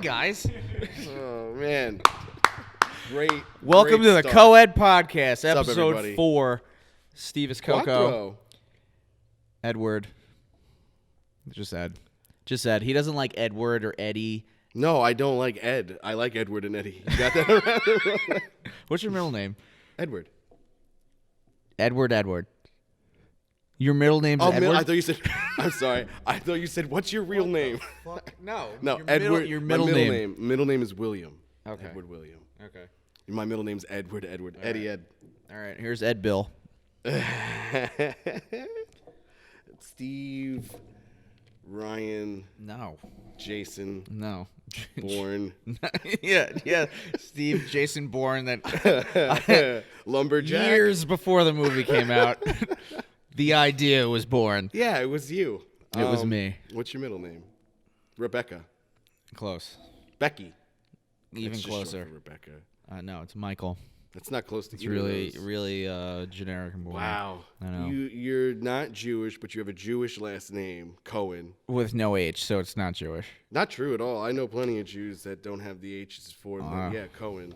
guys. Oh, man. Great. Welcome to the CoEd podcast, up, episode everybody? 4. Steve is Coco. Quattro. Edward. Just Ed. Just Ed. He doesn't like Edward or Eddie. No, I don't like Ed. I like Edward and Eddie. You got that around? What's your middle name? Edward. Edward. Your middle name's Oh, Edward? I thought you said... I'm sorry. I thought you said, what's your real name? Fuck? No. No, your Edward. Your my middle name. Middle name is William. Okay. Edward William. Okay. My middle name's Edward. Eddie Ed. All right. Here's Ed Bill. Steve, Ryan, No. Jason, No. Bourne, yeah. Steve, Jason Bourne. That Lumberjack. years before the movie came out, the idea was born. Yeah, it was you. It was me. What's your middle name? Rebecca. Close. Becky. Even That's just short closer. for Rebecca. No, it's Michael. That's not close to It's either of really, those. really generic and boring. Wow. I know. You're not Jewish, but you have a Jewish last name, Cohen. With no H, so it's not Jewish. Not true at all. I know plenty of Jews that don't have the H's for them. Yeah, Cohen.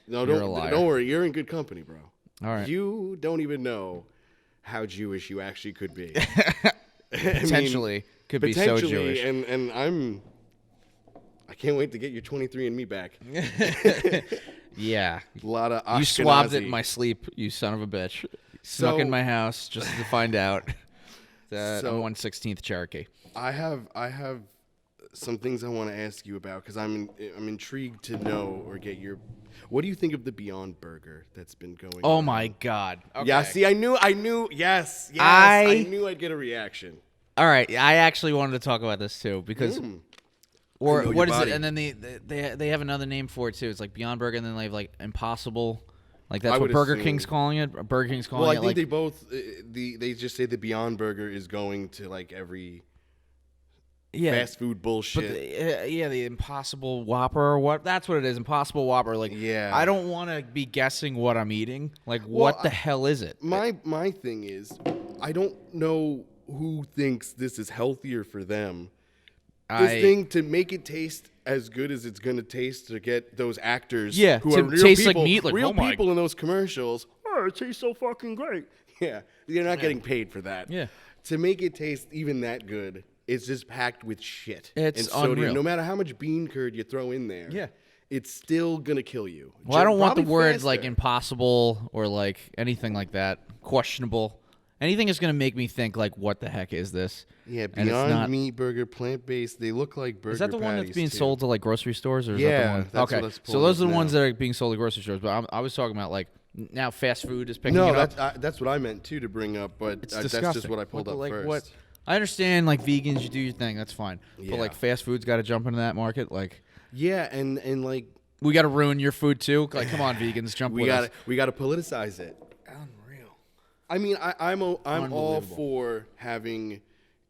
No, You're a liar. don't worry. You're in good company, bro. All right. You don't even know how Jewish you actually could be. Potentially could be so Jewish. And I can't wait to get your 23andMe back. Yeah. A lot of Ashkenazi. You swabbed it in my sleep, you son of a bitch. Snuck in my house just to find out that I'm 1/16th Cherokee. I have some things I want to ask you about because I'm intrigued to know or get your. What do you think of the Beyond Burger that's been going? Oh on? my God. Okay. Yeah. See, I knew. Yes. I knew I'd get a reaction. All right. I actually wanted to talk about this too because. Or what is it? And then they have another name for it too. It's like Beyond Burger, and then they have like Impossible. Like that's what Burger King's calling it. Burger King's calling it. Well, I think they both. They just say the Beyond Burger is going to like every. Fast food bullshit. But the Impossible Whopper or what? That's what it is. Impossible Whopper. Like, I don't want to be guessing what I'm eating. Like, what the hell is it? My thing is, I don't know who thinks this is healthier for them. This thing to make it taste as good as it's gonna taste to get those actors who are real taste people, like meat, like, real people in those commercials. Oh, it tastes so fucking great. Yeah, you're not getting paid for that. Yeah, to make it taste even that good, it's just packed with shit. It's and sodium. unreal. No matter how much bean curd you throw in there, it's still gonna kill you. Well, I don't want the words like impossible or like anything like that. Questionable. Anything is gonna make me think like, what the heck is this? Yeah, Beyond Meat Burger, plant-based. They look like burger. Is that the one that's being too. sold to like grocery stores, or is that the one? That's okay, so those are the ones that are being sold to grocery stores. But I was talking about like now fast food is picking it up. That's what I meant too to bring up, but that's just what I pulled up first. I understand like vegans, you do your thing, that's fine. But like fast food's got to jump into that market, like. Yeah, and like we got to ruin your food too. Like, come on, vegans, jump with us. We got to politicize it. Unreal. I mean, I'm all for having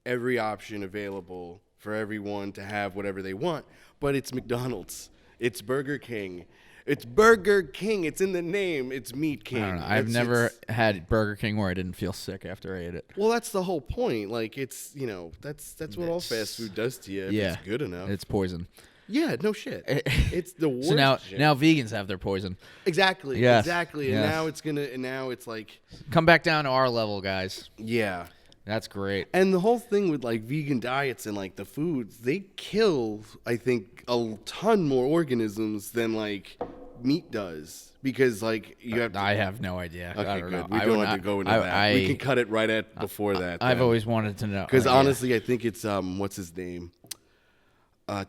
every option available for everyone to have whatever they want, but it's McDonald's. It's Burger King. It's Burger King. It's in the name. It's Meat King. I don't know. I've never had Burger King where I didn't feel sick after I ate it. Well, that's the whole point. Like, it's, that's what all fast food does to you if it's good enough. It's poison. Yeah, no shit. It's the worst. So now shit. vegans have their poison. Exactly. Yes. Exactly. And now it's like come back down to our level, guys. Yeah. That's great. And the whole thing with like vegan diets and like the foods, they kill, I think, a ton more organisms than like meat does. Because like you have to, I have no idea. Okay, I don't good. know. We don't have to go into that. We can cut it right at before that. I've always wanted to know. Because honestly, I think it's what's his name?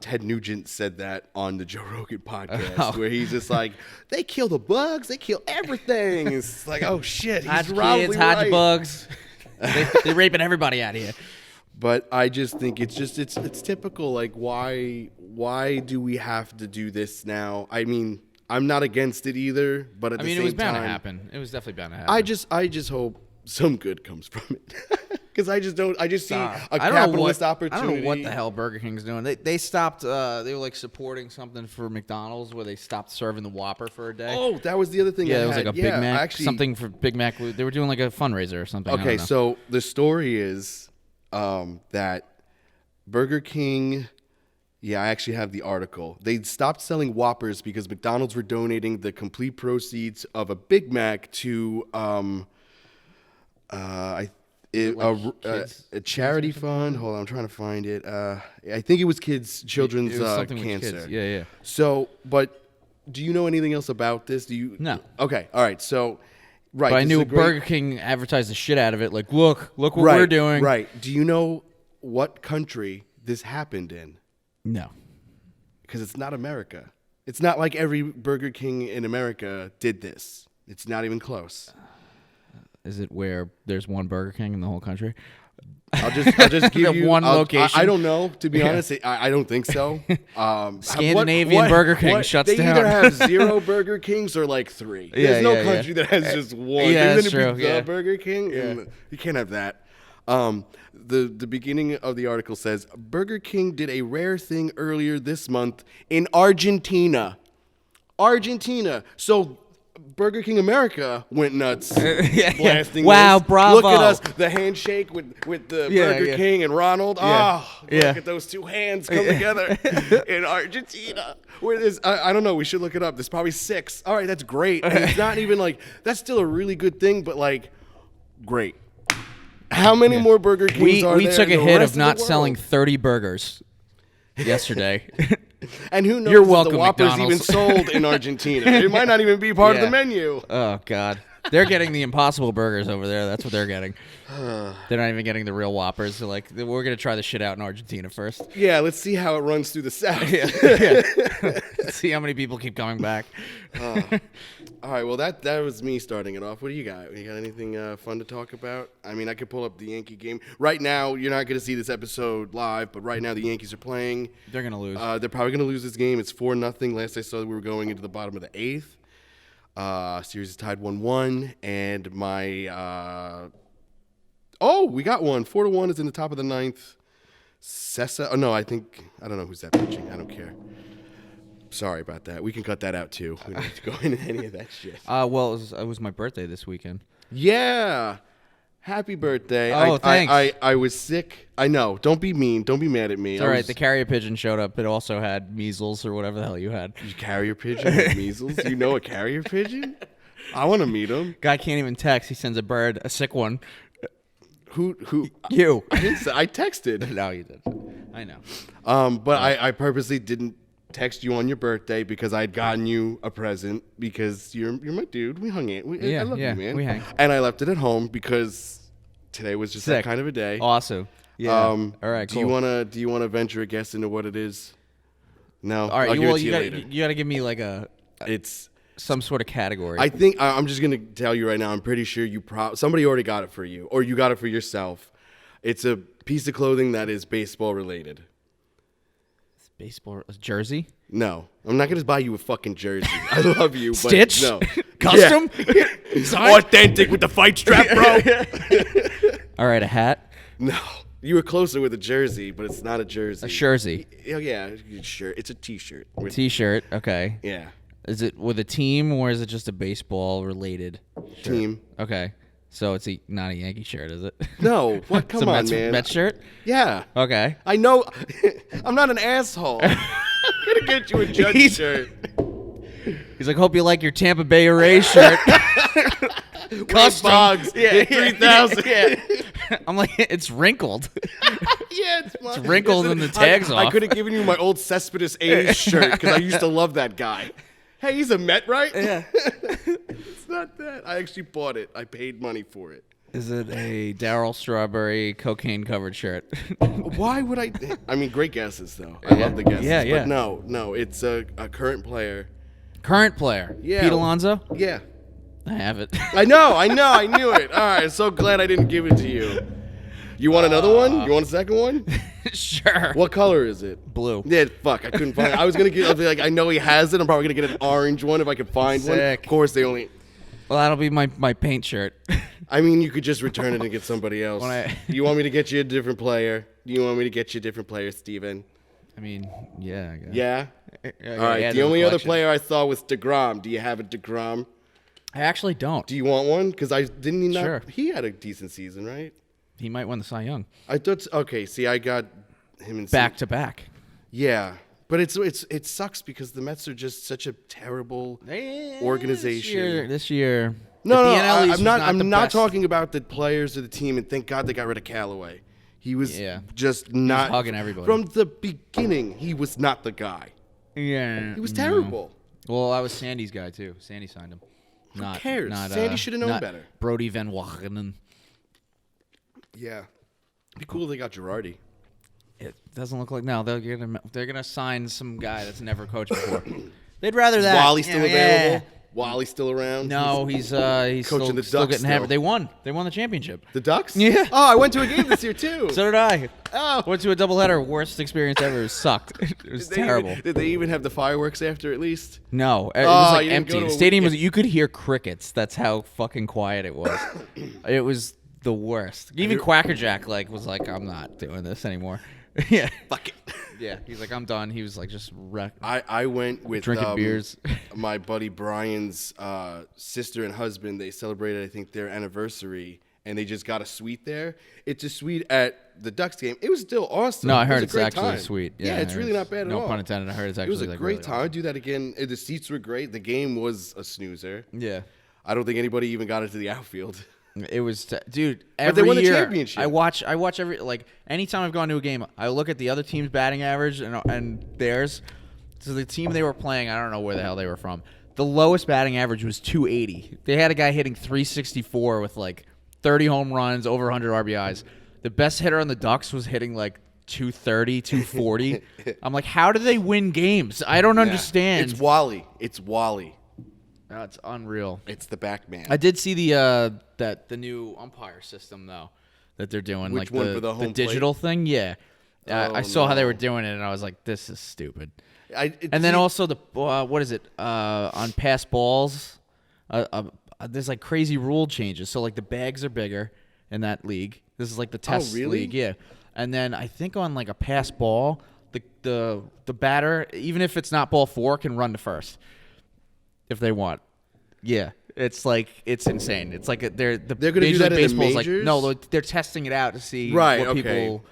Ted Nugent said that on the Joe Rogan podcast, where he's just like, they kill the bugs, they kill everything. It's like, oh shit, he's probably right. Hodge bugs. They're raping everybody out here. But I just think it's typical. Like, why do we have to do this now? I mean, I'm not against it either, but at the same time, it was bound to happen. It was definitely bound to happen. I just hope some good comes from it. Because I just see a capitalist opportunity. I don't know what the hell Burger King's doing. They stopped. They were like supporting something for McDonald's where they stopped serving the Whopper for a day. Oh, that was the other thing. Yeah, it was like a Big Mac, something for Big Mac. They were doing like a fundraiser or something. Okay, so the story is that Burger King Yeah, I actually have the article. They stopped selling Whoppers because McDonald's were donating the complete proceeds of a Big Mac to a charity fund. Hold on, I'm trying to find it. I think it was children's cancer. Kids. Yeah. So, but do you know anything else about this? Do you? No. Okay, all right. So, right. But I knew Burger King advertised the shit out of it. Like, look what we're doing. Right. Do you know what country this happened in? No. Because it's not America. It's not like every Burger King in America did this. It's not even close. Is it where there's one Burger King in the whole country? I'll just give you one location. I don't know, to be honest. I don't think so. Scandinavian Burger King shuts they down. They either have 0 Burger Kings or like 3. There's no country that has just one. Yeah, that's true. The Burger King. And you can't have that. The beginning of the article says Burger King did a rare thing earlier this month in Argentina. So Burger King America went nuts, blasting. Wow, this. bravo! Look at us, the handshake with the Burger King and Ronald. Look at those two hands come together in Argentina. Where there's, I don't know. We should look it up. There's probably 6. All right, that's great. And it's not even like that's still a really good thing, but like great. How many more Burger Kings are there? We took a hit of not world? selling 30 burgers yesterday. And who knows You're if welcome, the Whoppers McDonald's. even sold in Argentina? It might not even be part of the menu. Oh, God. They're getting the Impossible Burgers over there. That's what they're getting. They're not even getting the real Whoppers. They're like, we're going to try the shit out in Argentina first. Yeah, let's see how it runs through the South. See how many people keep coming back. All right, well, that was me starting it off. What do you got? You got anything fun to talk about? I mean, I could pull up the Yankee game. Right now, you're not going to see this episode live, but right now the Yankees are playing. They're going to lose. They're probably going to lose this game. It's 4-0. Last I saw, we were going into the bottom of the 8th. Series is tied 1-1, and my we got one. 4-1 is in the top of the 9th. Sessa. Oh no, I don't know who's that pitching. I don't care. Sorry about that. We can cut that out too. We don't have to go into any of that shit. Well, it was my birthday this weekend. Yeah. Happy birthday. Oh, thanks. I was sick. I know. Don't be mean. Don't be mad at me. It's all right. The carrier pigeon showed up. It also had measles or whatever the hell you had. You carrier pigeon with measles? You know a carrier pigeon? I want to meet him. Guy can't even text. He sends a bird, a sick one. Who? You. I texted. No, you did. I know. But I purposely didn't text you on your birthday because I'd gotten you a present because you're my dude. We hung it. I love you, man. We hang. And I left it at home because today was just that kind of a day. Awesome. Yeah. All right. Cool. Do you wanna venture a guess into what it is? No. All right. I'll give it to you later. You got to give me like it's some sort of category. I think I'm just gonna tell you right now. I'm pretty sure somebody already got it for you, or you got it for yourself. It's a piece of clothing that is baseball related. Baseball jersey? No, I'm not gonna buy you a fucking jersey. I love you, but Stitch? no. Custom? Authentic with the fight strap, bro. All right, a hat? No, you were closer with a jersey, but it's not a jersey. A jersey? Oh yeah, shirt. It's a t-shirt. T-shirt. Okay. Yeah. Is it with a team or is it just a baseball related shirt? Team? Okay. So it's not a Yankee shirt, is it? No. What? Come on, man. Mets shirt? Yeah. Okay. I know. I'm not an asshole. I'm gonna get you a Judge shirt. He's like, hope you like your Tampa Bay Rays shirt. Custom. Boggs. Yeah. 3,000. Yeah. I'm like, it's wrinkled. Yeah, it's wrinkled and the tag's off. I could have given you my old Cespedes A's shirt because I used to love that guy. Hey, he's a Met, right? Yeah. It's not that. I actually bought it. I paid money for it. Is it a Darryl Strawberry cocaine-covered shirt? Why would I? I mean, great guesses, though. I love the guesses. Yeah, yeah. But no. It's a current player. Current player? Yeah. Pete Alonso? Yeah. I have it. I know. I knew it. All right. So glad I didn't give it to you. You want another one? You want a second one? Sure. What color is it? Blue. Yeah, fuck. I couldn't find it. I was going to get, I know he has it. I'm probably going to get an orange one if I could find one. Of course, they only... Well, that'll be my paint shirt. I mean, you could just return it and get somebody else. You want me to get you a different player? Do you want me to get you a different player, Steven? I mean, yeah, I guess. Yeah? All right. The only other player I saw was DeGrom. Do you have a DeGrom? I actually don't. Do you want one? Because didn't he not? Sure. He had a decent season, right? He might win the Cy Young. I thought. Okay, see, I got him in back to back. Yeah. But it sucks because the Mets are just such a terrible organization. This year. No, I'm not talking about the players of the team, and thank God they got rid of Callaway. He was just not. He was hugging everybody. From the beginning, he was not the guy. Yeah. He was terrible. Well, I was Sandy's guy, too. Sandy signed him. Who cares? Sandy should have known better. Brody Van Wagenen. Yeah. It'd be cool if they got Girardi. It doesn't look like they're gonna sign some guy that's never coached before. They'd rather that. Wally still available? Wally's still around? No, he's coaching the still Ducks. Getting hammered. They won the championship. The Ducks? Yeah. Oh, I went to a game this year too. So did I. Oh, went to a doubleheader. Worst experience ever. It sucked. It was terrible. Did they even have the fireworks after at least? No, it was like you didn't empty. The stadium was. You could hear crickets. That's how fucking quiet it was. It was the worst. Even Quackerjack was like, I'm not doing this anymore. Yeah. Fuck it. Yeah. He's like, I'm done. He was like, just wrecked. I went with drinking beers. My buddy Brian's sister and husband. They celebrated, I think, their anniversary, and they just got a suite there. It's a suite at the Ducks game. It was still awesome. No, I heard it's actually sweet. Yeah, it's really not bad at all. No pun intended. I heard it's actually It was a great time. I'd do that again. The seats were great. The game was a snoozer. Yeah. I don't think anybody even got into the outfield. It was, dude. But they won the year, championship. I watch every anytime I've gone to a game, I look at the other team's batting average and theirs. So the team they were playing, I don't know where the hell they were from. The lowest batting average was 280. They had a guy hitting 364 with 30 home runs, over 100 RBIs. The best hitter on the Ducks was hitting 230, 240. I'm like, how do they win games? I don't understand. It's Wally. That's unreal. It's the back man. I did see the new umpire system though that they're doing, Which one, for the home digital thing. Yeah, I saw how they were doing it, and I was like, this is stupid. Then also the what is it on pass balls? There's crazy rule changes. So the bags are bigger in that league. This is the test league. Yeah, and then I think on a pass ball, the batter, even if it's not ball 4, can run to first if they want. Yeah, it's it's insane. It's they're going to do that in the majors. No, they're testing it out to see how people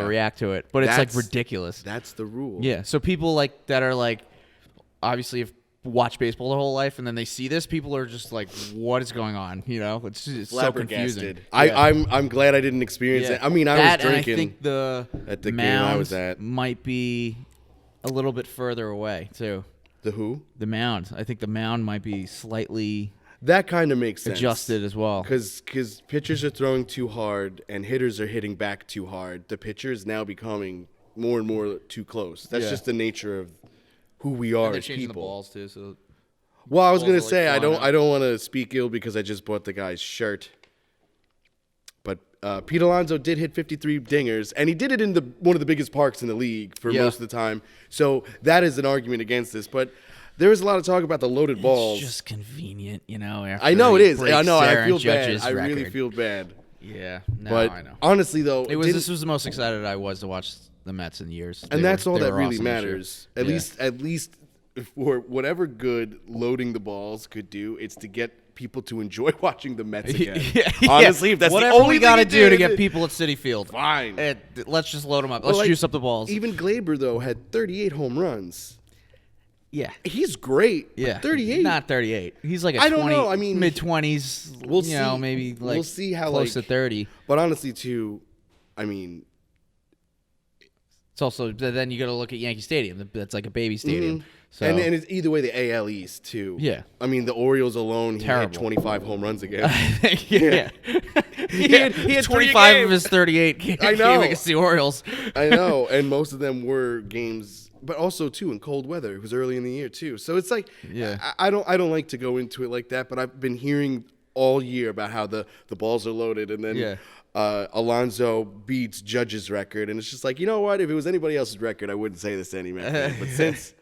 react to it. But it's ridiculous. That's the rule. Yeah, so people that are obviously have watched baseball their whole life, and then they see this, people are just what is going on? It's so confusing. I'm glad I didn't experience it. I mean, I was drinking. And I think at the game I was at might be a little bit further away too. The who? The mound. I think the mound might be slightly that kind of makes sense. Adjusted as well. Because pitchers are throwing too hard and hitters are hitting back too hard. The pitcher is now becoming more and more too close. That's just the nature of who we are and as changing people. The balls too. So well, I was gonna say I don't want to speak ill because I just bought the guy's shirt. But Pete Alonso did hit 53 dingers, and he did it in one of the biggest parks in the league for most of the time. So that is an argument against this. But there is a lot of talk about the loaded balls. It's just convenient, I know it is. I know. I feel bad. I really feel bad. Yeah. No, but I know. Honestly, though, this was the most excited I was to watch the Mets in years. And that's all that really matters. At least for whatever good loading the balls could do, it's to get people to enjoy watching the Mets again. Honestly, if that's whatever the only we got to do to get people at Citi Field, fine. Let's just load them up. Let's juice up the balls. Even Glaber though had 38 home runs. Yeah, he's great. Yeah, 38. Not 38. He's a I don't know. I mean, mid-20s. We'll see. Maybe we'll see how close to 30. But honestly, too, I mean, it's also then you got to look at Yankee Stadium. That's like a baby stadium. Mm-hmm. So and it's either way the AL East too. Yeah. I mean the Orioles alone he had 25 home runs again. Yeah. He had 25 of his 38 I know. against the Orioles. I know, and most of them were games, but also too in cold weather. It was early in the year too, so it's I don't like to go into it like that. But I've been hearing all year about how the balls are loaded, and then Alonso beats Judge's record, and it's just you know what? If it was anybody else's record, I wouldn't say this to any man. But since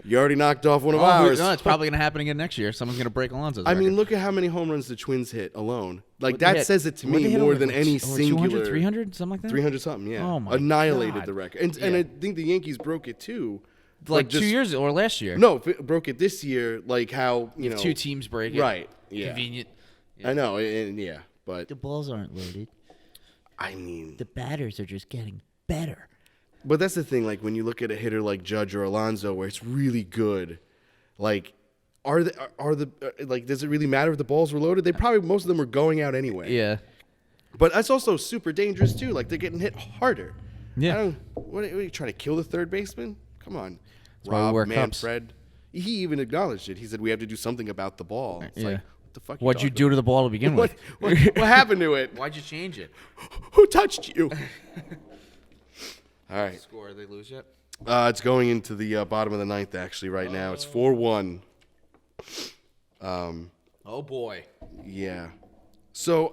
you already knocked off one of ours. No, it's probably going to happen again next year. Someone's going to break Alonso's record. I mean, look at how many home runs the Twins hit alone. That says it to me more than any singular. 200, 300, something like that? 300 something, yeah. Oh, my Annihilated God. the record. And I think the Yankees broke it, too. 2 years or last year. No, broke it this year, how, two teams break it. Right, yeah. Convenient. Yeah. I know, and but. The balls aren't loaded. I mean. The batters are just getting better. But that's the thing. Like when you look at a hitter like Judge or Alonso, where it's really good, like are the like does it really matter if the balls were loaded? They probably most of them were going out anyway. Yeah. But that's also super dangerous too. Like they're getting hit harder. Yeah. What are you trying to kill the third baseman? Come on, Rob, Manfred. He even acknowledged it. He said we have to do something about the ball. It's like, what the fuck? What'd you do to the ball to begin with? What happened to it? Why'd you change it? Who touched you? All right. Score? Did they lose yet? It's going into the bottom of the ninth actually right now. It's 4-1. Oh boy. Yeah. So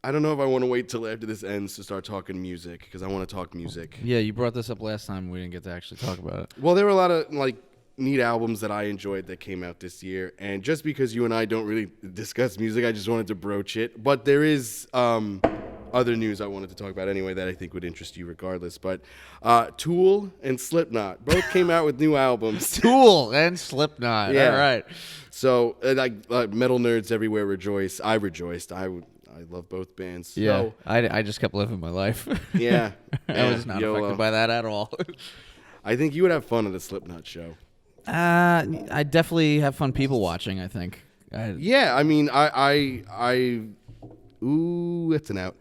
I don't know if I want to wait till after this ends to start talking music because I want to talk music. Yeah, you brought this up last time. We didn't get to actually talk about it. Well, there were a lot of like neat albums that I enjoyed that came out this year, and just because you and I don't really discuss music, I just wanted to broach it. But there is other news I wanted to talk about anyway that I think would interest you regardless. But Tool and Slipknot both came out with new albums. Tool and Slipknot. Yeah. All right. So like metal nerds everywhere rejoice. I rejoiced. I love both bands. Yeah. So, I just kept living my life. Yeah. I was not affected by that at all. I think you would have fun at a Slipknot show. I definitely have fun people watching, I think. Yeah, I mean, ooh, that's an out.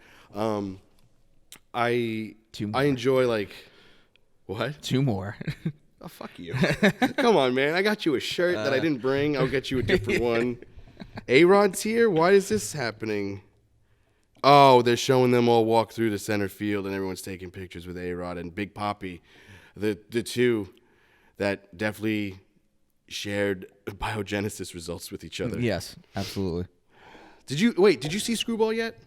I enjoy like, what? 2 more. Oh, fuck you. Come on, man. I got you a shirt that I didn't bring. I'll get you a different one. A-Rod's here? Why is this happening? Oh, they're showing them all walk through the center field and everyone's taking pictures with A-Rod and Big Papi. The two that definitely shared biogenesis results with each other. Yes, absolutely. Did you see Screwball yet?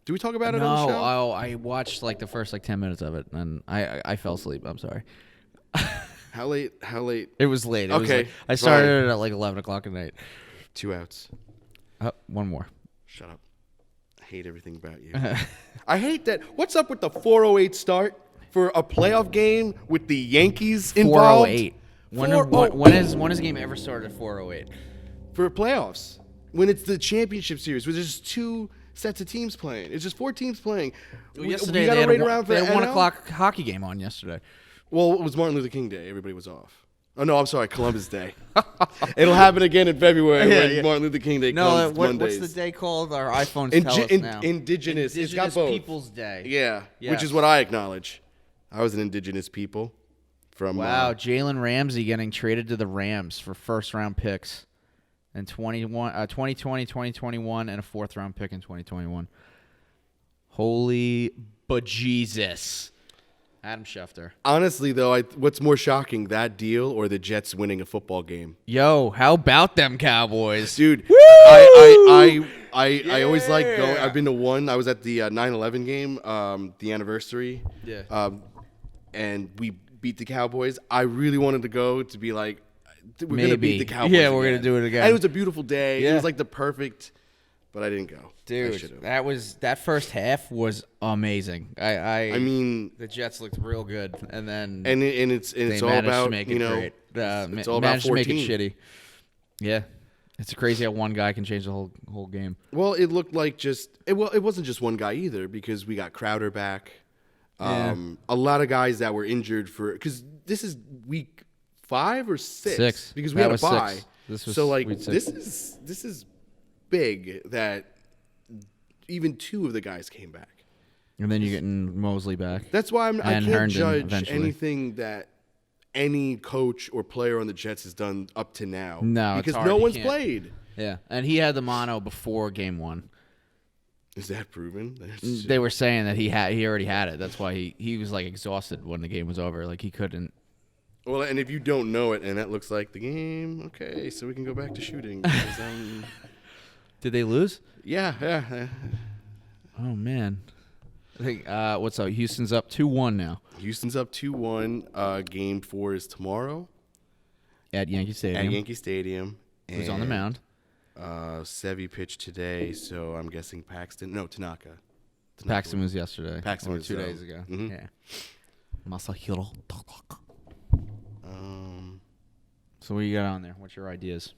Did we talk about it on the show? No, I watched like the first 10 minutes of it, and I fell asleep. I'm sorry. How late? It was late. Okay, I started at like 11 o'clock at night. 2 outs. One more. Shut up. I hate everything about you. I hate that. What's up with the 4:08 start for a playoff game with the Yankees involved? 4:08. When has a game ever started at 4:08? For playoffs. When it's the championship series, where there's just 2 sets of teams playing. It's just 4 teams playing. Yesterday, we got to wait around for they the had a 1 NL? o'clock hockey game on yesterday. Well, it was Martin Luther King Day. Everybody was off. Oh, no, I'm sorry. Columbus Day. It'll happen again in February when Martin Luther King Day comes Mondays. What's the day called? Our iPhones tell us now. Indigenous. It's got both. Peoples Day. Yeah, Yes. which is what I acknowledge. I was an indigenous people from... Wow, Jalen Ramsey getting traded to the Rams for first-round picks in 2020, 2021, and a 4th-round pick in 2021. Holy bejesus. Adam Schefter. Honestly, though, what's more shocking, that deal or the Jets winning a football game? Yo, how about them Cowboys? Dude, Woo! I always like going. I've been to one. I was at the 9/11 game, the anniversary. Yeah. And we beat the Cowboys. I really wanted to go to be like, we're going to beat the Cowboys. Yeah, we're going to do it again. And it was a beautiful day. Yeah. It was like the perfect, but I didn't go. Dude, that first half was amazing. I mean, the Jets looked real good, and then it's all about, to make it great. It's all about 14. To make it shitty. Yeah, it's crazy how one guy can change the whole game. Well, it looked like it wasn't just one guy either, because we got Crowder back. A lot of guys that were injured because this is week 5 or 6. Because we had a bye. This is big that even 2 of the guys came back. And then you're getting Mosley back. That's why I can't Herndon judge eventually. anything that any coach or player on the Jets has done up to now. No, because it's hard. no one's played. Yeah, and he had the mono before game 1. Is that proven? They were saying that he already had it. That's why he was like exhausted when the game was over. Like he couldn't. Well, and if you don't know it, and that looks like the game, okay, so we can go back to shooting. Did they lose? Yeah. Oh man. I think what's up? Houston's up 2-1 now. Houston's up 2-1. Game 4 is tomorrow at Yankee Stadium. Who's on the mound? Sevy pitched today, so I'm guessing Tanaka. Paxton was yesterday. Paxton was 2 days ago. Mm-hmm. Yeah. Masahiro. So what you got on there? What's your ideas?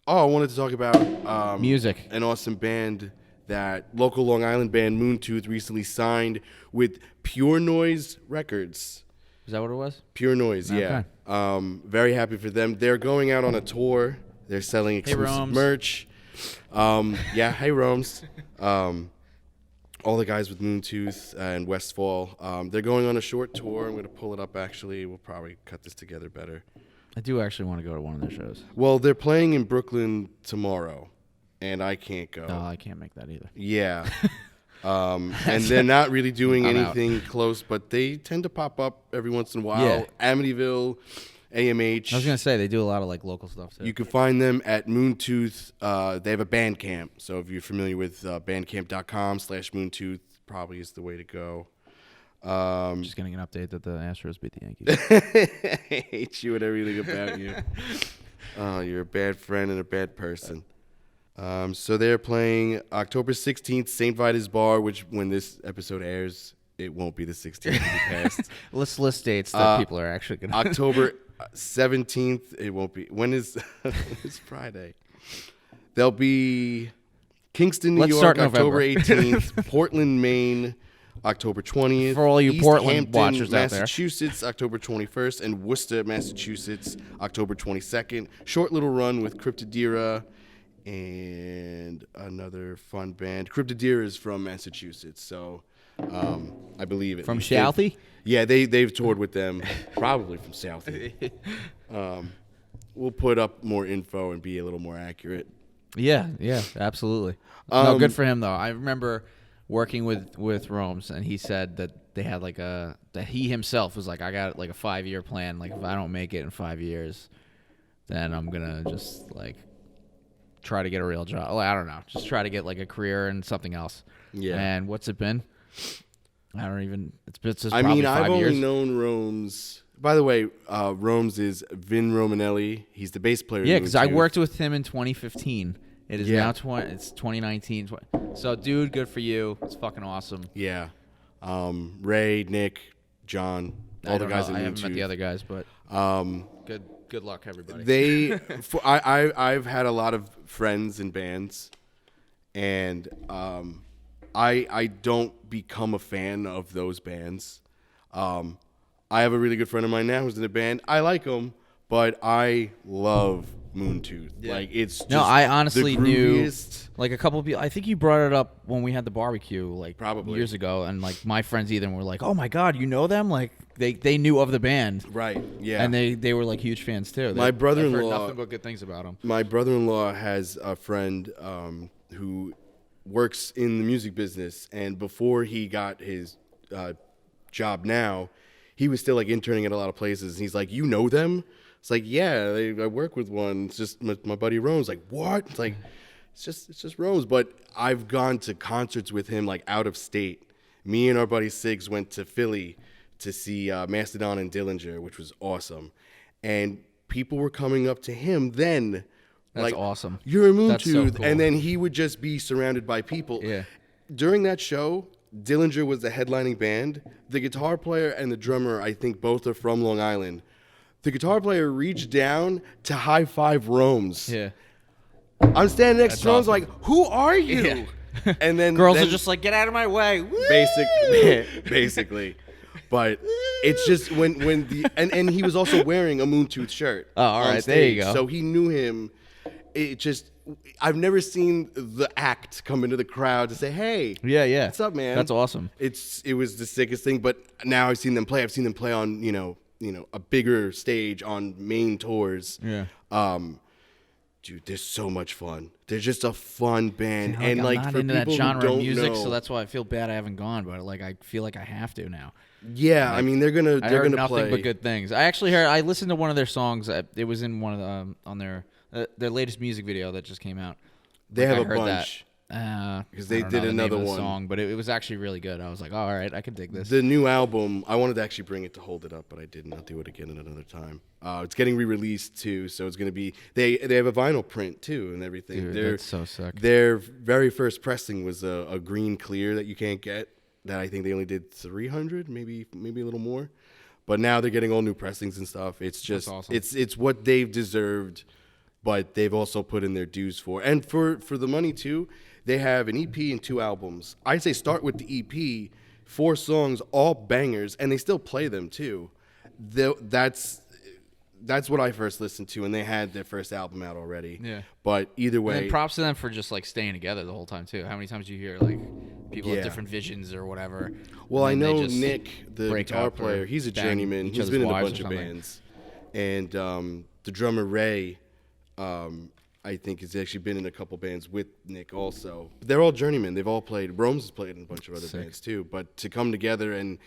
Oh, I wanted to talk about music. An awesome band that local Long Island band Moontooth recently signed with Pure Noise Records. Is that what it was? Pure Noise, yeah. Very happy for them. They're going out on a tour. They're selling exclusive merch. Hey Rome's. All the guys with Moontooth and Westfall. They're going on a short tour. I'm going to pull it up, actually. We'll probably cut this together better. I do actually want to go to one of their shows. Well, they're playing in Brooklyn tomorrow, and I can't go. No, I can't make that either. Yeah. And they're not really doing anything close, but they tend to pop up every once in a while. Yeah. Amityville, AMH. I was going to say, they do a lot of like local stuff too. You can find them at Moontooth. They have a Bandcamp. So if you're familiar with bandcamp.com/Moontooth, probably is the way to go. Just getting an update that the Astros beat the Yankees. I hate you and everything about you. You're a bad friend and a bad person. So they're playing October 16th, St. Vitus Bar, which when this episode airs, it won't be the 16th. It'll be past. Let's list dates that people are actually going to. October 17th, it won't be. When is it's Friday? There'll be Kingston, New York, October 18th, Portland, Maine, October 20th. For all you East Portland Hampton, watchers out there. Massachusetts, October 21st, and Worcester, Massachusetts, October 22nd. Short little run with Cryptodira and another fun band. Cryptodira is from Massachusetts, so I believe it. From Southie? Yeah, they've toured with them, probably from Southie. We'll put up more info and be a little more accurate. Yeah, absolutely. No, good for him though. I remember working with Rome's, and he said that they had that he himself was like, I got like a 5-year plan. Like if I don't make it in 5 years, then I'm gonna just like try to get a real job. Well, I don't know, just try to get like a career and something else. Yeah. And what's it been? I don't even. It's just probably 5 years. I've only known Rome's. By the way, Rome's is Vin Romanelli. He's the bass player. Yeah, because I worked with him in 2015. It is now it's 2019. So, dude, good for you. It's fucking awesome. Yeah. Ray, Nick, John, all the guys. I haven't met the other guys, but good luck, everybody. I've had a lot of friends in bands, and I don't become a fan of those bands. I have a really good friend of mine now who's in a band. I like him, but I love Moontooth. Yeah. Like it's just I honestly knew like a couple of people. I think you brought it up when we had the barbecue like probably years ago, and like my friends either were like, "Oh my god, you know them?" Like they knew of the band, right? Yeah, and they were like huge fans too. My brother-in-law, I've heard nothing but good things about them. My brother-in-law has a friend who works in the music business, and before he got his job now, he was still like interning at a lot of places. And he's like, "You know them?" It's like, "Yeah, I work with one. It's just my buddy Rome's." Like, "What?" It's like, it's just Rome's. But I've gone to concerts with him like out of state. Me and our buddy Siggs went to Philly to see Mastodon and Dillinger, which was awesome. And people were coming up to him then. That's like, awesome. "You're a Moontooth." So cool. And then he would just be surrounded by people. Yeah. During that show, Dillinger was the headlining band. The guitar player and the drummer, I think both are from Long Island. The guitar player reached down to high five Rome's. Yeah. I'm standing next to Rome's like, "Who are you?" Yeah. And then girls are just like, "Get out of my way." Basically. But it's just when the and he was also wearing a Moontooth shirt. Oh, all right, there you go. So he knew him. It just, I've never seen the act come into the crowd to say, "Hey, yeah, what's up, man?" That's awesome. It was the sickest thing. But now I've seen them play. I've seen them play on a bigger stage on main tours. Yeah. Dude, they're so much fun. They're just a fun band, and I'm like not for into people that genre who don't of music, so that's why I feel bad I haven't gone. But like I feel like I have to now. Yeah, like, I mean they're gonna nothing play but good things. I listened to one of their songs. It was in one of the on their latest music video that just came out. They have a bunch because they did another one song, but it was actually really good. I was like, all right, I can dig this. The new album, I wanted to actually bring it to Hold It Up, but I didn't. I'll do it again at another time. It's getting re-released too, so it's gonna be they have a vinyl print too and everything. Dude, that's so sick. Their very first pressing was a green clear that you can't get. That I think they only did 300, maybe a little more. But now they're getting all new pressings and stuff. It's just awesome. It's what they've deserved, but they've also put in their dues for. And for the money too, They have an EP and 2 albums. I'd say start with the EP, 4 songs, all bangers, and they still play them too. That's what I first listened to, and they had their first album out already. Yeah. But either way, and props to them for just like staying together the whole time too. How many times do you hear like people with different visions or whatever? Well, I know Nick, the guitar player, he's a journeyman. He's been in a bunch of bands, and the drummer Ray, I think has actually been in a couple bands with Nick also. But they're all journeymen. They've all played. Rome's has played in a bunch of other bands too. But to come together and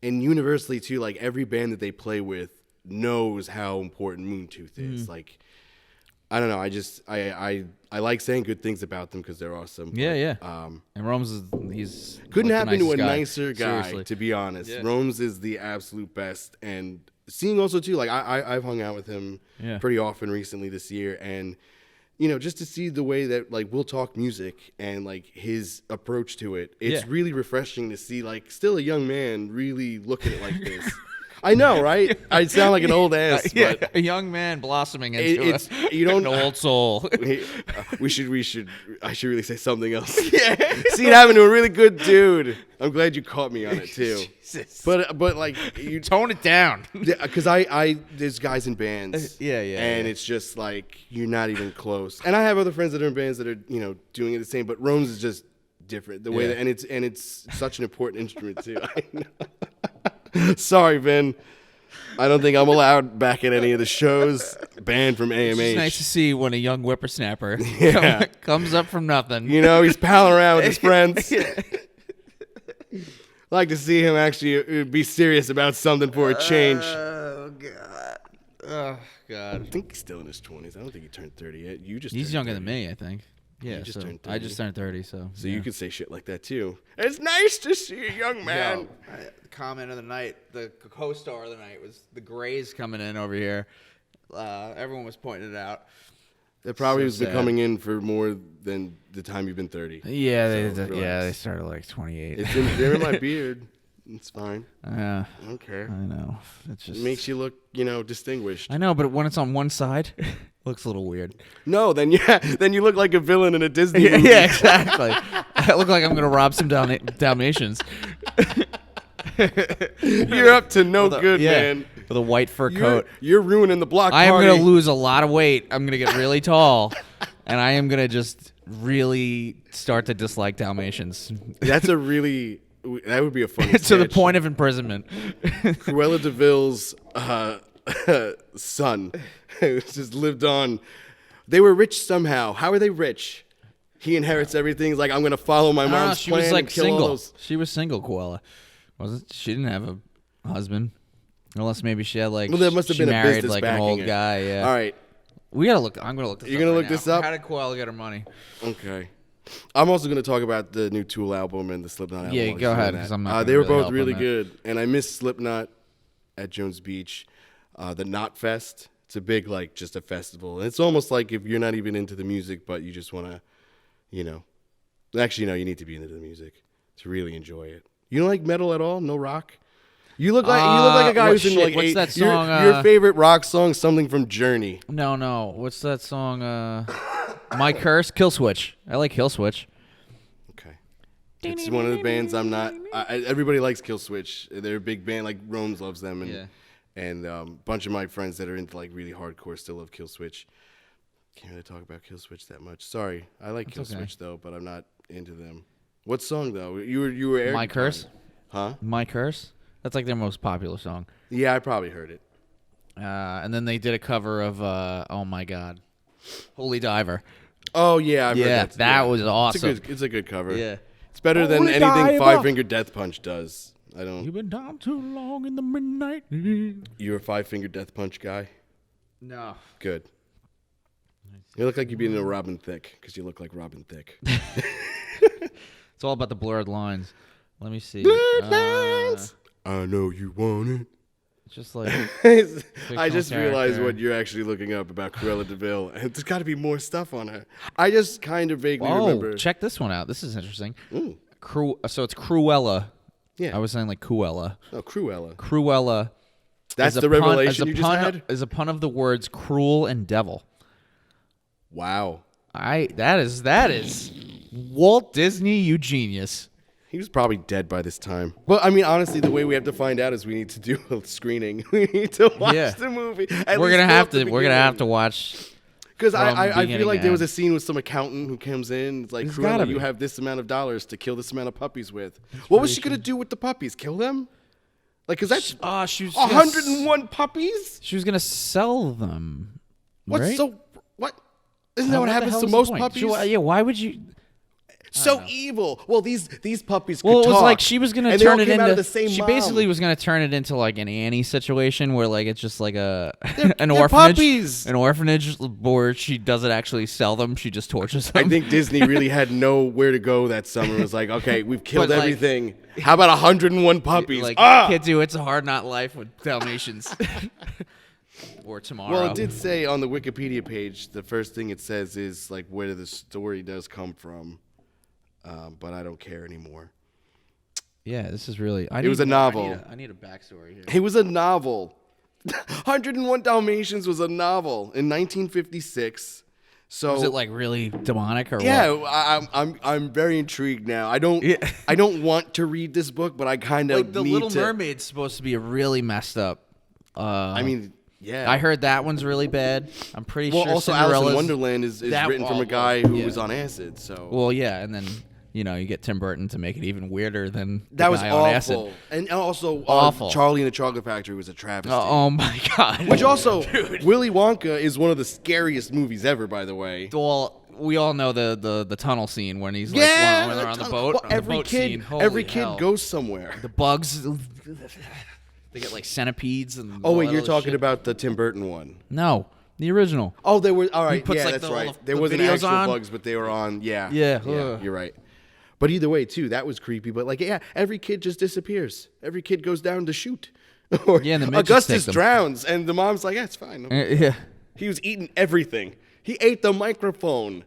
universally too, like every band that they play with knows how important Moontooth is. Like, I don't know. I like saying good things about them because they're awesome. Yeah. And Rome's he's couldn't like happen to a guy. nicer guy. Seriously. To be honest. Yeah. Rome's is the absolute best, and seeing also too, like I've hung out with him pretty often recently this year, and just to see the way that like we'll talk music and like his approach to it, it's really refreshing to see like still a young man really look at it like this. I know, right? I sound like an old ass, but a young man blossoming into an old soul. I should really say something else. See it happen to a really good dude. I'm glad you caught me on it too. Jesus. But like you tone it down. Because there's guys in bands. And it's just like you're not even close. And I have other friends that are in bands that are doing it the same. But Rome's is just different the way that, and it's such an important instrument too. I know. Sorry, Vin. I don't think I'm allowed back at any of the shows. Banned from AMH. It's nice to see when a young whippersnapper comes up from nothing. He's palling around with his friends. Like to see him actually be serious about something for a change. Oh, God. I think he's still in his 20s. I don't think he turned 30 yet. He's younger than me, I think. Yeah, I just turned 30, so. So you could say shit like that, too. It's nice to see a young man. The comment of the night, the co-star of the night was the Grays coming in over here. Everyone was pointing it out. That probably has been coming in for more than the time you've been 30. Yeah, they started like 28. They're in my beard. It's fine. Yeah. I don't care. I know. It makes you look, distinguished. I know, but when it's on one side, it looks a little weird. No, then you look like a villain in a Disney movie. Yeah, exactly. I look like I'm going to rob some Dalmatians. You're up to no good, man. With a white fur coat. You're ruining the block I party. am going to lose a lot of weight. I'm going to get really tall. And I am going to just really start to dislike Dalmatians. That would be a funny to sketch. the point of imprisonment. Cruella De Vil's son just lived on. They were rich somehow. How are they rich? He inherits everything. He's like, I'm going to follow my mom's plan. She was like and kill single. All those. She was single, Cruella. She didn't have a husband. Unless maybe she had like. Well, there must have been a married business like an old guy. Yeah. All right. We gotta look. I'm gonna look this up. You're gonna right look now. this up? How did Cruella get her money? Okay. I'm also going to talk about the new Tool album and the Slipknot album. Yeah, go ahead. Because I'm not. They were both really good, and I missed Slipknot at Jones Beach. The Knot Fest. It's a big just a festival. And it's almost like if you're not even into the music, but you just want to, Actually, no, you need to be into the music to really enjoy it. You don't like metal at all? No rock? You look like a guy who's in like what's that song? Your favorite rock song, something from Journey. No. What's that song? My Curse, Kill Switch. I like Kill Switch. Okay. It's one of the bands I'm not. Everybody likes Kill Switch. They're a big band. Like Rome's loves them, and a bunch of my friends that are into like really hardcore still love Kill Switch. Can't really talk about Kill Switch that much. Sorry, I like Kill Switch though, but I'm not into them. What song though? You were My Curse. Huh? My Curse. That's like their most popular song. Yeah, I probably heard it. And then they did a cover of oh my god, Holy Diver. Oh yeah, I've heard that was awesome. It's a good cover. Yeah, it's better than anything Five Finger Death Punch does. I don't. You've been down too long in the midnight. You're a Five Finger Death Punch guy. No. Good. You look like you'd be into Robin Thicke because you look like Robin Thicke. It's all about the blurred lines. Let me see. Blurred lines. I know you want it. Just like I just realized what you're actually looking up about Cruella De Vil. There's got to be more stuff on her. I just kind of vaguely remember. Check this one out. This is interesting. Ooh. So it's Cruella. Yeah. I was saying like Cruella. No, Cruella. Cruella. That's the revelation you just had? Is a pun of the words cruel and devil. Wow. That is Walt Disney, you genius. He was probably dead by this time. Well, I mean, honestly, the way we have to find out is we need to do a screening. We need to watch the movie. We're gonna have to watch. Because I feel like there was a scene with some accountant who comes in. It's like, Cruella, you have this amount of dollars to kill this amount of puppies with. What was she gonna do with the puppies? Kill them? Like, cause that's she was 101 puppies. She was gonna sell them. What? Right? So what? Isn't that what happens to most puppies? Yeah. Why would you? So evil. Well, these puppies could talk. Well, it was talk, like she was gonna and turn they all it came into. Out of the same she mom. basically was gonna turn it into like an Annie situation where like it's just like an they're orphanage. Puppies. An orphanage where she doesn't actually sell them. She just tortures them. I think Disney really had nowhere to go that summer. It was like, okay, we've killed everything. How about 101 puppies? Like kids do. It's a hard not life with Dalmatians. Or tomorrow. Well, it did say on the Wikipedia page, the first thing it says is like where the story does come from. But I don't care anymore. Yeah, this is really... It was a novel. I need a backstory here. It was a novel. 101 Dalmatians was a novel in 1956. So was it like really demonic or what? Yeah, I'm very intrigued now. I don't want to read this book, but I kind of like the Little Mermaid's supposed to be really messed up. I mean, yeah. I heard that one's really bad. I'm pretty sure. Well, also Alice in Wonderland is written from a guy who was on acid. So well, yeah, and then you get Tim Burton to make it even weirder than that was guy awful. On acid. And also awful. Charlie and the Chocolate Factory was a travesty. Oh my god! Which also, Willy Wonka is one of the scariest movies ever. By the way, well, we all know the tunnel scene when he's when they're on the boat. Well, every kid goes somewhere. The bugs. They get like centipedes and. Oh wait, you're talking about the Tim Burton one? No, the original. Oh, they were all right. Puts, yeah, like, that's right. There the wasn't actual on. bugs, but they were on. Yeah, yeah. You're right. But either way, too, that was creepy. But like, every kid just disappears. Every kid goes down to shoot. Or and the Augustus drowns, and the mom's like, "Yeah, it's fine." Yeah. He was eating everything. He ate the microphone.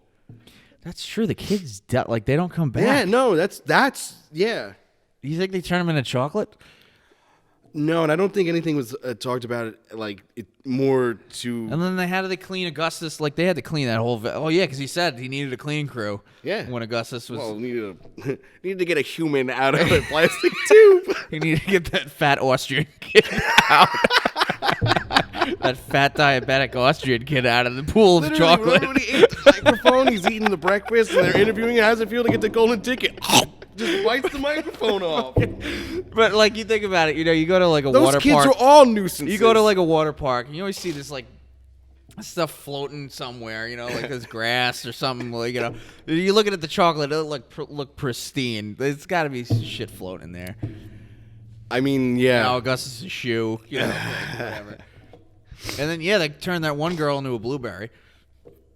That's true. The kids like they don't come back. Yeah, no, that's yeah. You think they turn them into chocolate? No, and I don't think anything was talked about it like it more to. And then how did they clean Augustus? Like they had to clean that whole. Oh yeah, because he said he needed a cleaning crew. Yeah. When Augustus was. Well, needed to get a human out of a plastic tube. He needed to get that fat Austrian kid out. That fat diabetic Austrian kid out of the pool of chocolate. When he ate the microphone, he's eating the breakfast, and they're interviewing him. How does it feel to get the golden ticket? Just bites the microphone off. But like you think about it, you go to like a water park. Those kids are all nuisances. You go to like a water park, and you always see this like stuff floating somewhere, like there's grass or something. Like you're looking at the chocolate, it'll look pristine. There's got to be shit floating there. I mean, yeah. Augustus' shoe, whatever. And then they turned that one girl into a blueberry.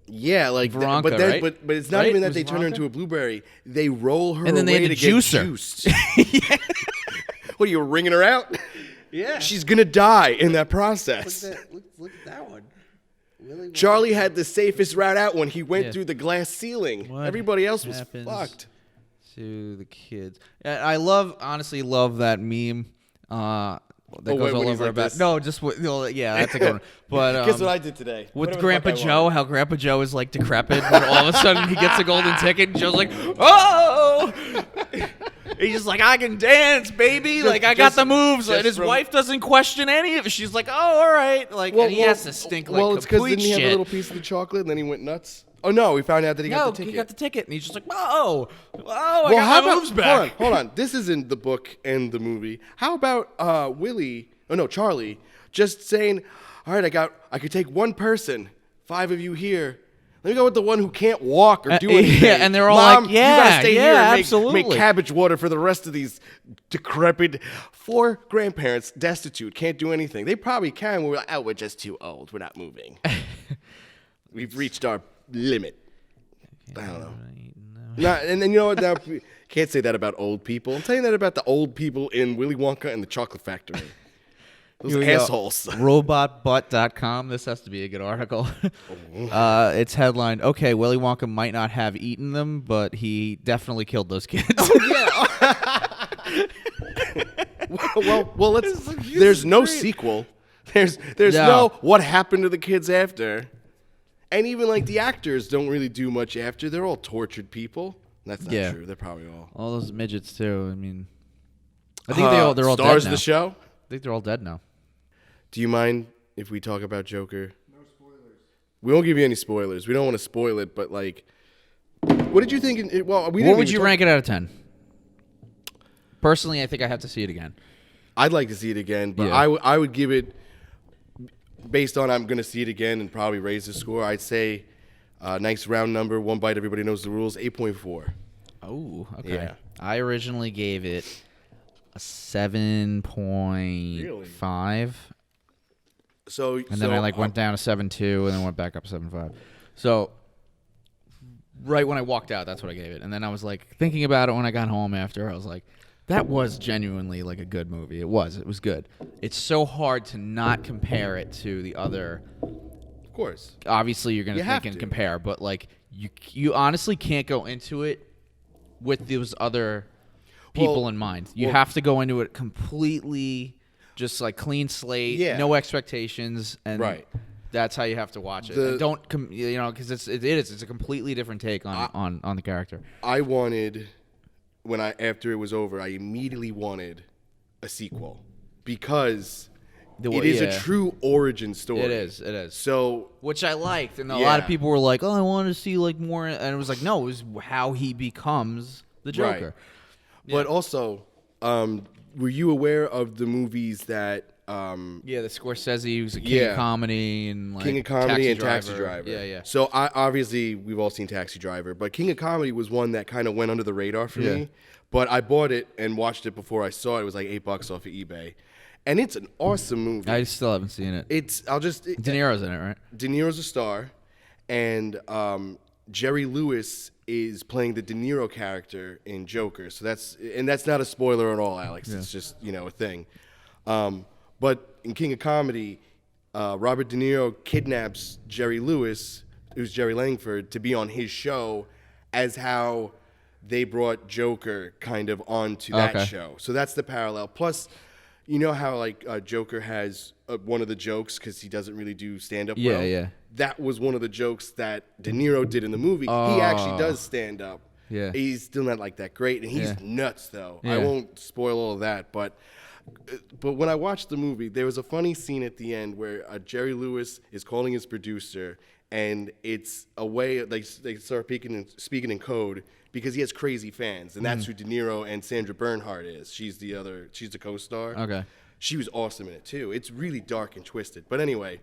Yeah, like Veronica, but right? It's not even that they turn her into a blueberry. They roll her and then away they to juice get her. Juiced. What are you wringing her out? Yeah, she's gonna die in that process. Look at that one. Charlie had the safest route out when he went through the glass ceiling. Everybody else was fucked. To the kids, I honestly love that meme. That goes all over like about this? No, just that's a good one. But guess what I did today with Grandpa Joe, how Grandpa Joe is like decrepit, but all of a sudden he gets a golden ticket, and Joe's like, "Oh!" He's just like, "I can dance, baby! I got the moves." And his wife doesn't question any of it. She's like, "Oh, all right." And he has to stink like it's because complete didn't he have a shit. little piece of the chocolate, and then he went nuts? Oh no, we found out that he got the ticket. He got the ticket, and he's just like, "Oh, I got my moves back." Hold on. This is in the book and the movie. How about Charlie, just saying, "All right, I could take one person, 5 of you here. Let me go with the one who can't walk or do anything." Yeah, and they're all Mom, like, you gotta stay here and absolutely. make cabbage water for the rest of these decrepit 4 grandparents, destitute, can't do anything. They probably can. We're like, we're just too old. We're not moving. We've reached our limit. I don't know. And then you know what? Now, can't say that about old people. I'm saying that about the old people in Willy Wonka and the Chocolate Factory. Those assholes. Robotbutt.com. This has to be a good article. It's headlined, "Okay, Willy Wonka might not have eaten them, but he definitely killed those kids." Oh, yeah. well, there's no sequel. There's no what happened to the kids after. And even the actors don't really do much after. They're all tortured people. That's not true. They're probably all those midgets too. I mean, I think they're all dead now. Stars of the show? I think they're all dead now. Do you mind if we talk about Joker? No spoilers. We won't give you any spoilers. We don't want to spoil it, but like, what did you think? What would you rank it out of 10? Personally, I think I have to see it again. I'd like to see it again, but I would give it, based on I'm going to see it again and probably raise the score, I'd say nice round number, one bite, everybody knows the rules, 8.4. Oh, okay. Yeah. I originally gave it a 7.5. Really? And then I went down to 7.2 and then went back up to 7.5. So right when I walked out, that's what I gave it. And then I was like thinking about it when I got home after. I was like, that was genuinely like a good movie. It was good. It's so hard to not compare it to the other. Of course. Obviously, you're going to think and compare, but like you honestly can't go into it with those other people in mind. You have to go into it completely just like clean slate, no expectations, and that's how you have to watch it. And don't because it's a completely different take on the character. I wanted, after it was over, I immediately wanted a sequel because it is a true origin story. It is. So, which I liked, and a lot of people were like, "Oh, I wanted to see like more," and it was like, "No, it was how he becomes the Joker." Right. But also, were you aware of the movies that? The Scorsese was a King of Comedy and like King of Comedy and Taxi Taxi Driver. Yeah. So obviously we've all seen Taxi Driver, but King of Comedy was one that kind of went under the radar for me. But I bought it and watched it before I saw it. It was like $8 off of eBay, and it's an awesome movie. I still haven't seen it. De Niro's in it, right? De Niro's a star, and Jerry Lewis is playing the De Niro character in Joker. So that's not a spoiler at all, Alex. Yeah. It's just a thing. But in King of Comedy, Robert De Niro kidnaps Jerry Lewis, who's Jerry Langford, to be on his show as how they brought Joker kind of onto that show. So that's the parallel. Plus, you know how like Joker has one of the jokes because he doesn't really do stand-up well? Yeah. That was one of the jokes that De Niro did in the movie. He actually does stand up. Yeah. He's still not like that great, and he's nuts, though. Yeah. I won't spoil all of that, but when I watched the movie, there was a funny scene at the end where Jerry Lewis is calling his producer, and it's a way they start speaking in code because he has crazy fans, and that's who De Niro and Sandra Bernhard is. She's the co-star. Okay. She was awesome in it too. It's really dark and twisted. But anyway,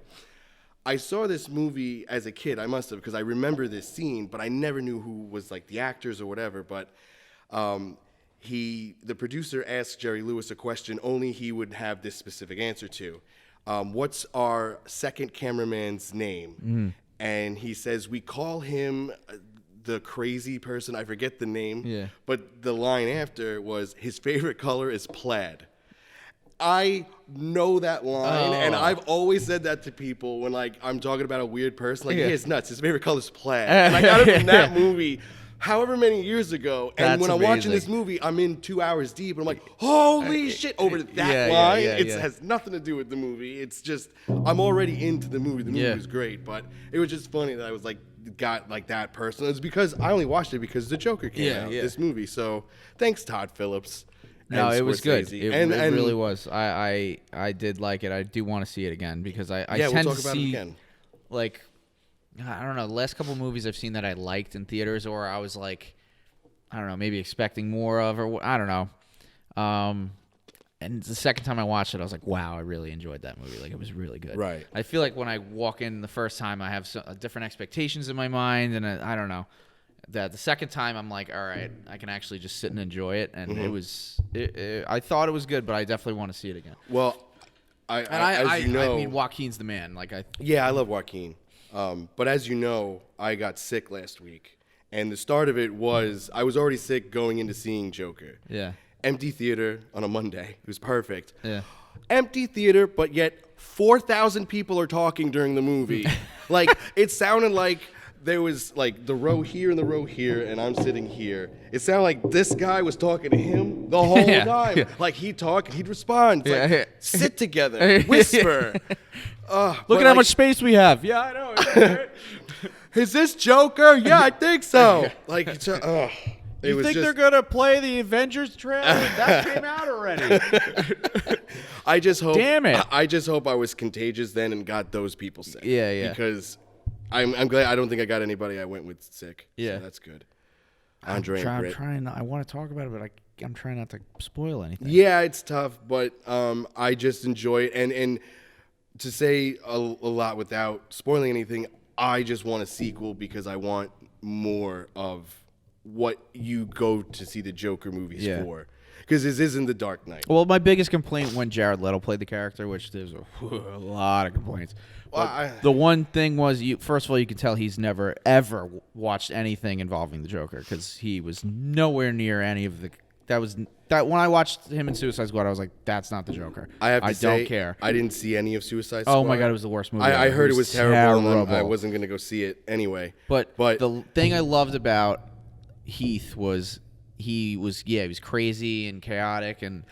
I saw this movie as a kid. I must have, because I remember this scene, but I never knew who was like the actors or whatever. But the producer asked Jerry Lewis a question only he would have this specific answer to. What's our second cameraman's name? And he says, we call him the crazy person. I forget the name. Yeah. But the line after was, his favorite color is plaid. I know that line, and I've always said that to people when like I'm talking about a weird person. Like, it's nuts. His favorite color is plaid. And I got it from that movie however many years ago. And when I'm watching this movie, I'm in 2 hours deep, and I'm like, holy shit, over that line. It has nothing to do with the movie. It's just, I'm already into the movie. The movie was great, but it was just funny that I was like, got like that person. It's because I only watched it because the Joker came out, this movie. So thanks, Todd Phillips. No, it was good. It really was. I did like it. I do want to see it again because I tend to see, like, I don't know, the last couple movies I've seen that I liked in theaters, or I was like, I don't know, maybe expecting more of, or I don't know. And the second time I watched it, I was like, wow, I really enjoyed that movie. Like, it was really good. Right. I feel like when I walk in the first time, I have different expectations in my mind, and I don't know. That the second time I'm like, all right, I can actually just sit and enjoy it, and it was. I thought it was good, but I definitely want to see it again. Well, I mean, Joaquin's the man. Like I love Joaquin, but as you know, I got sick last week, and the start of it was I was already sick going into seeing Joker. Yeah. Empty theater on a Monday. It was perfect. Yeah. Empty theater, but yet 4,000 people are talking during the movie. Like it sounded like. There was like the row here and the row here, and I'm sitting here. It sounded like this guy was talking to him the whole time. Yeah. Like he'd talk, he'd respond. Like, sit together, whisper. Look at how much space we have. Yeah, I know. Is this Joker? Yeah, I think so. Like, You think they're gonna play the Avengers trailer? That came out already. I just hope. Damn it! I just hope I was contagious then and got those people sick. Yeah. Because I'm glad. I don't think I got anybody I went with sick. Yeah, so that's good. Andre I'm and Britt. trying. I want to talk about it, but I'm trying not to spoil anything. Yeah, it's tough, but I just enjoy it. And to say a lot without spoiling anything, I just want a sequel because I want more of what you go to see the Joker movies for. Because this isn't The Dark Knight. Well, my biggest complaint when Jared Leto played the character, which there's a lot of complaints. Well, the one thing was, first of all, you can tell he's never, ever watched anything involving the Joker because he was nowhere near any of the... That when I watched him in Suicide Squad, I was like, "That's not the Joker." I don't care. I didn't see any of Suicide Squad. Oh my god, it was the worst movie. I heard it was terrible. And I wasn't gonna go see it anyway. But the thing I loved about Heath was he was crazy and chaotic and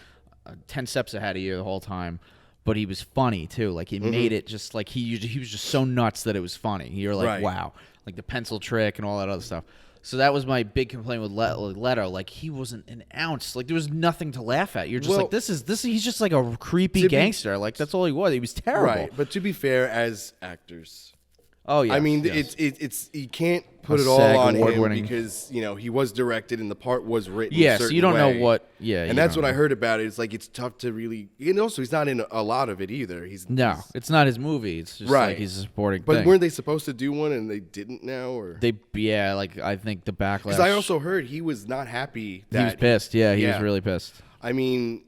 10 steps ahead of you the whole time. But he was funny too. Like he made it just like he was just so nuts that it was funny. You're like, wow, like the pencil trick and all that other stuff. So that was my big complaint with Leto. Like he wasn't an ounce. Like there was nothing to laugh at. You're just like this. He's just like a creepy gangster. Like that's all he was. He was terrible. Right. But to be fair, as actors, oh yeah, I mean it's you can't put it all on him because he was directed and the part was written. Yeah, so you don't know what. Yeah, and that's what I heard about it. It's like it's tough to really. And also, he's not in a lot of it either. It's not his movie. It's just like he's a supporting. But weren't they supposed to do one and they didn't now? Or like I think the backlash. Because I also heard he was not happy. He was pissed. Yeah, he was really pissed. I mean,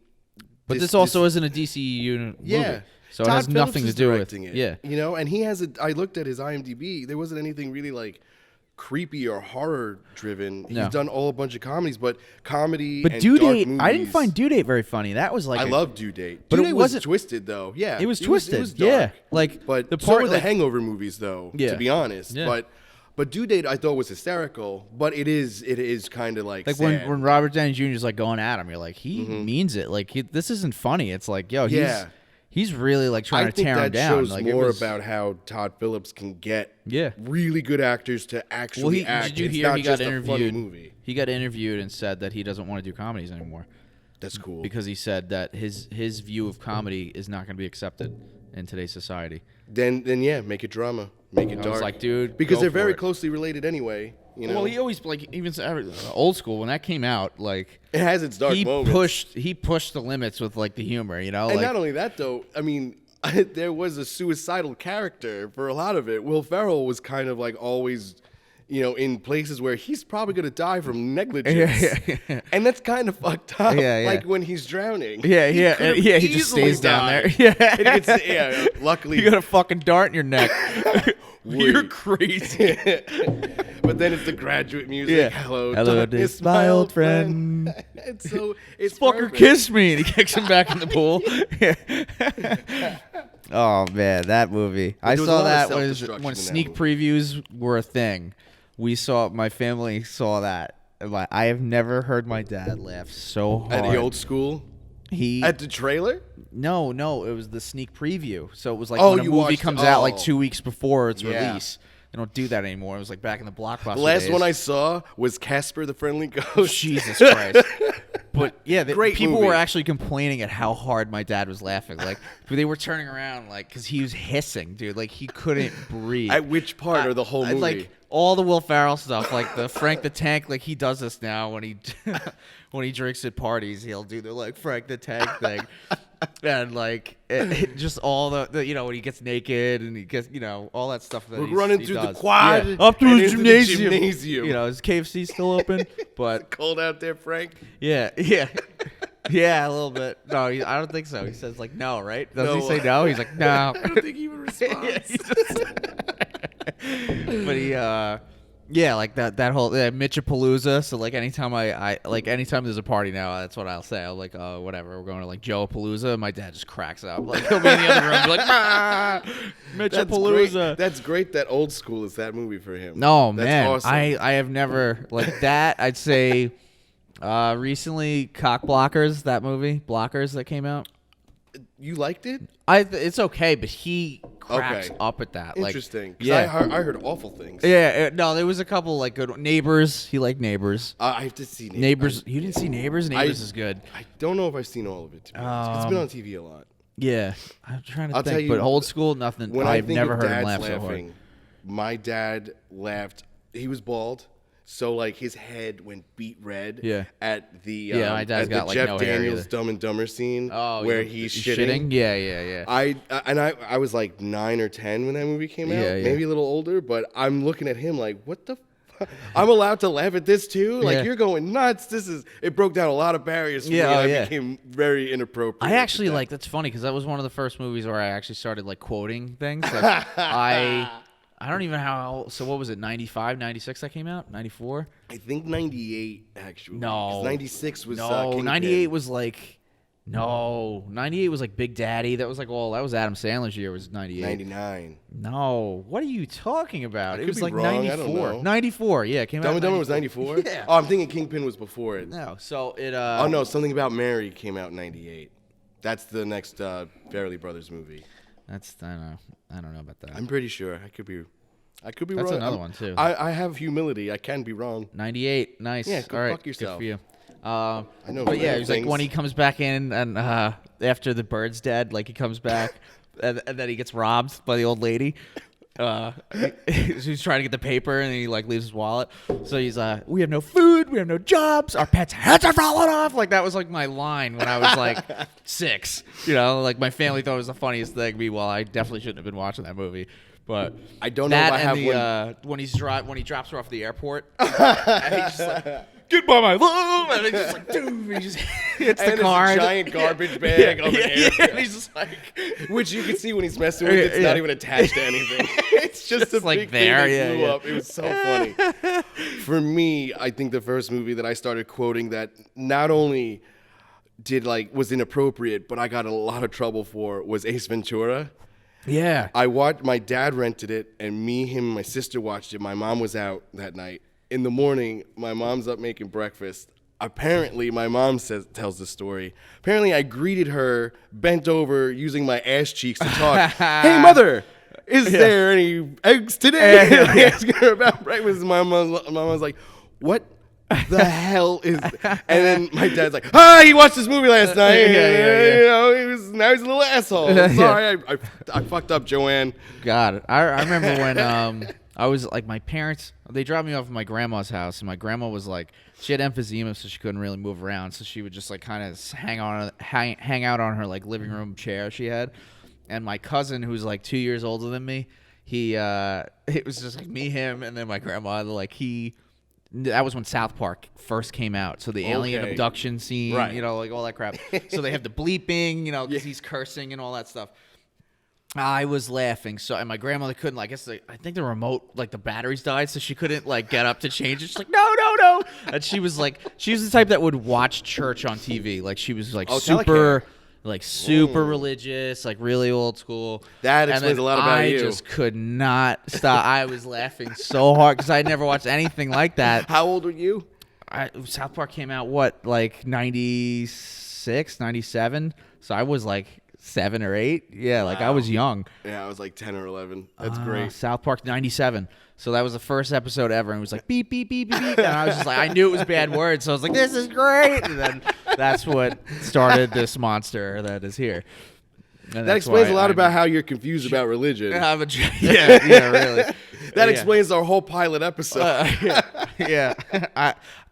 but this also isn't a DCU movie. Yeah. So it has nothing to do with it. Yeah. And he has I looked at his IMDb. There wasn't anything really like creepy or horror driven. He's done a bunch of comedies, but comedy and Due dark Date, movies. I didn't find Due Date very funny. That was like I love Due Date. But Due it Date wasn't twisted though. Yeah. It was twisted. It was dark. Yeah. But the part so were the Hangover movies though, to be honest. Yeah. But Due Date I thought was hysterical, but it is kind of like sad. when Robert Downey Jr. is like going at him, you're like, he means it. Like this isn't funny. It's like, yo, he's really like trying to tear him down. I think that shows more about how Todd Phillips can get really good actors to actually act. Did you it's hear not he just got a interviewed? funny movie. He got interviewed and said that he doesn't want to do comedies anymore. That's cool. Because he said that his view of comedy is not going to be accepted in today's society. Then yeah, make it drama, make it dark. I was like, dude, because they're very closely related anyway. Well, he always even old school when that came out, like it has its dark moments. He pushed the limits with like the humor, And not only that though, I mean. There was a suicidal character for a lot of it. Will Ferrell was kind of like always, in places where he's probably going to die from negligence. Yeah. And that's kind of fucked up. Yeah. Like when he's drowning. He just stays down there. Yeah. Luckily. You got a fucking dart in your neck. You're crazy. But then it's the Graduate music. Yeah. Hello, darkness, my old friend. It's fucker perfect. Kissed me, and he kicks him back in the pool. Oh man, that movie! I saw that when sneak previews were a thing. My family saw that. I have never heard my dad laugh so hard. At the old school. At the trailer? No, it was the sneak preview. So it was like when a movie comes out like 2 weeks before its release. They don't do that anymore. It was like back in the Blockbuster The last days. one I saw was Casper the Friendly Ghost. Jesus Christ. But yeah, Great people movie. were actually complaining at how hard my dad was laughing. Like they were turning around, like because he was hissing, dude. Like he couldn't breathe. At which part of the whole movie? Like all the Will Ferrell stuff, like the Frank the Tank. Like he does this now when he when he drinks at parties, he'll do the like Frank the Tank thing, and like just all the when he gets naked and he gets all that stuff that we're running he through does. the quad up to the gymnasium. Is KFC still open? But it's cold out there, Frank. Yeah, a little bit. No, I don't think so. He says like no, right? Doesn't he say no? He's like no. I don't think he even responds. But he, like that whole Mitchapalooza. So like anytime anytime there's a party now, that's what I'll say. I'll like, whatever, we're going to like Joe-Palooza. My dad just cracks up. Like he'll be in the other room, be like, Mitchapalooza. That's great. That old school is that movie for him. No, that's man, awesome. I have never like that. I'd say recently, Cock Blockers, that movie, Blockers that came out. You liked it? It's okay, but he cracks up at that. Interesting. I heard awful things. Yeah, no, there was a couple like good Neighbors. He liked Neighbors. I have to see Neighbors. You didn't see Neighbors? Neighbors is good. I don't know if I've seen all of it. To be honest. It's been on TV a lot. Yeah, I'm trying to think. Tell you, but old school, nothing. When I've never heard him laugh so hard. My dad laughed. He was bald. So like his head went beat red at the my dad's got like Jeff no Daniels hair Dumb and Dumber scene where he's shitting. Yeah. I was like 9 or 10 when that movie came out, maybe a little older, but I'm looking at him like, what the fuck? I'm allowed to laugh at this too? Like you're going nuts. It broke down a lot of barriers for me. I became very inappropriate. I actually that's funny because that was one of the first movies where I actually started like quoting things. Like, I don't even know how. So what was it? 95, 96 that came out? 94? I think 98 actually. No, 96 was. No, 98 was like. No, 98 was like Big Daddy. That was like that was Adam Sandler's year. Was 98? 99. No, what are you talking about? It was like wrong. 94. I don't know. 94. Yeah, it came out. Dumb and Dumber was 94. Yeah. Oh, I'm thinking Kingpin was before it. No, so it. Oh no, Something About Mary came out in 98. That's the next Farrelly Brothers movie. I don't know about that. I'm pretty sure. I could be wrong. That's another one too. I have humility. I can be wrong. 98. Nice. Yeah, go fuck Good yourself. for you. I know. But yeah, he's like when he comes back in and after the bird's dead, like he comes back and then he gets robbed by the old lady. He's trying to get the paper and he like leaves his wallet. So he's we have no food, we have no jobs, our pets' heads are falling off. Like that was like my line when I was like 6. You know, like my family thought it was the funniest thing. Meanwhile, I definitely shouldn't have been watching that movie. But I don't know if I have when he drops her off at the airport, and he's just like, goodbye, my love, and he's just like, dude, he just hits the car. And a giant garbage bag over there. And he's just like, which you can see when he's messing with it, it's not even attached to anything. It's just a like big there, thing that blew up. It was so funny. For me, I think the first movie that I started quoting that not only was inappropriate, but I got a lot of trouble for was Ace Ventura. Yeah. My dad rented it, and me, him, and my sister watched it. My mom was out that night. In the morning, my mom's up making breakfast. Apparently, my mom tells the story. Apparently, I greeted her, bent over, using my ass cheeks to talk. Hey, mother, is there any eggs today? Asking her about breakfast. My mom's like, what the hell is that? And then my dad's like, he watched this movie last night. You know, now he's a little asshole. Sorry, I fucked up, Joanne. God, I remember when I was like, my parents, they dropped me off at my grandma's house, and my grandma was like, she had emphysema, so she couldn't really move around, so she would just like kind of hang out on her like living room chair she had. And my cousin, who's like 2 years older than me, it was just like me, him, and then my grandma. Like that was when South Park first came out, so the alien abduction scene, you know, like all that crap. So they have the bleeping, you know, because he's cursing and all that stuff. I was laughing, and my grandmother couldn't. I think the remote, like the batteries died, so she couldn't like get up to change it. She's like, no, and she was the type that would watch church on TV. Like she was like super religious, like really old school. That explains a lot about you. I just could not stop. I was laughing so hard because I had never watched anything like that. How old were you? South Park came out like 96, 97. So I was like 7 or 8. Yeah, like I was young. Yeah, I was like 10 or 11. That's great. South Park 97. So that was the first episode ever, and it was like beep, beep, beep, beep, beep. And I was just like, I knew it was bad words, so I was like, this is great. And then that's what started this monster that is here. And that explains a lot about how you're confused about religion. Yeah, really. That explains our whole pilot episode.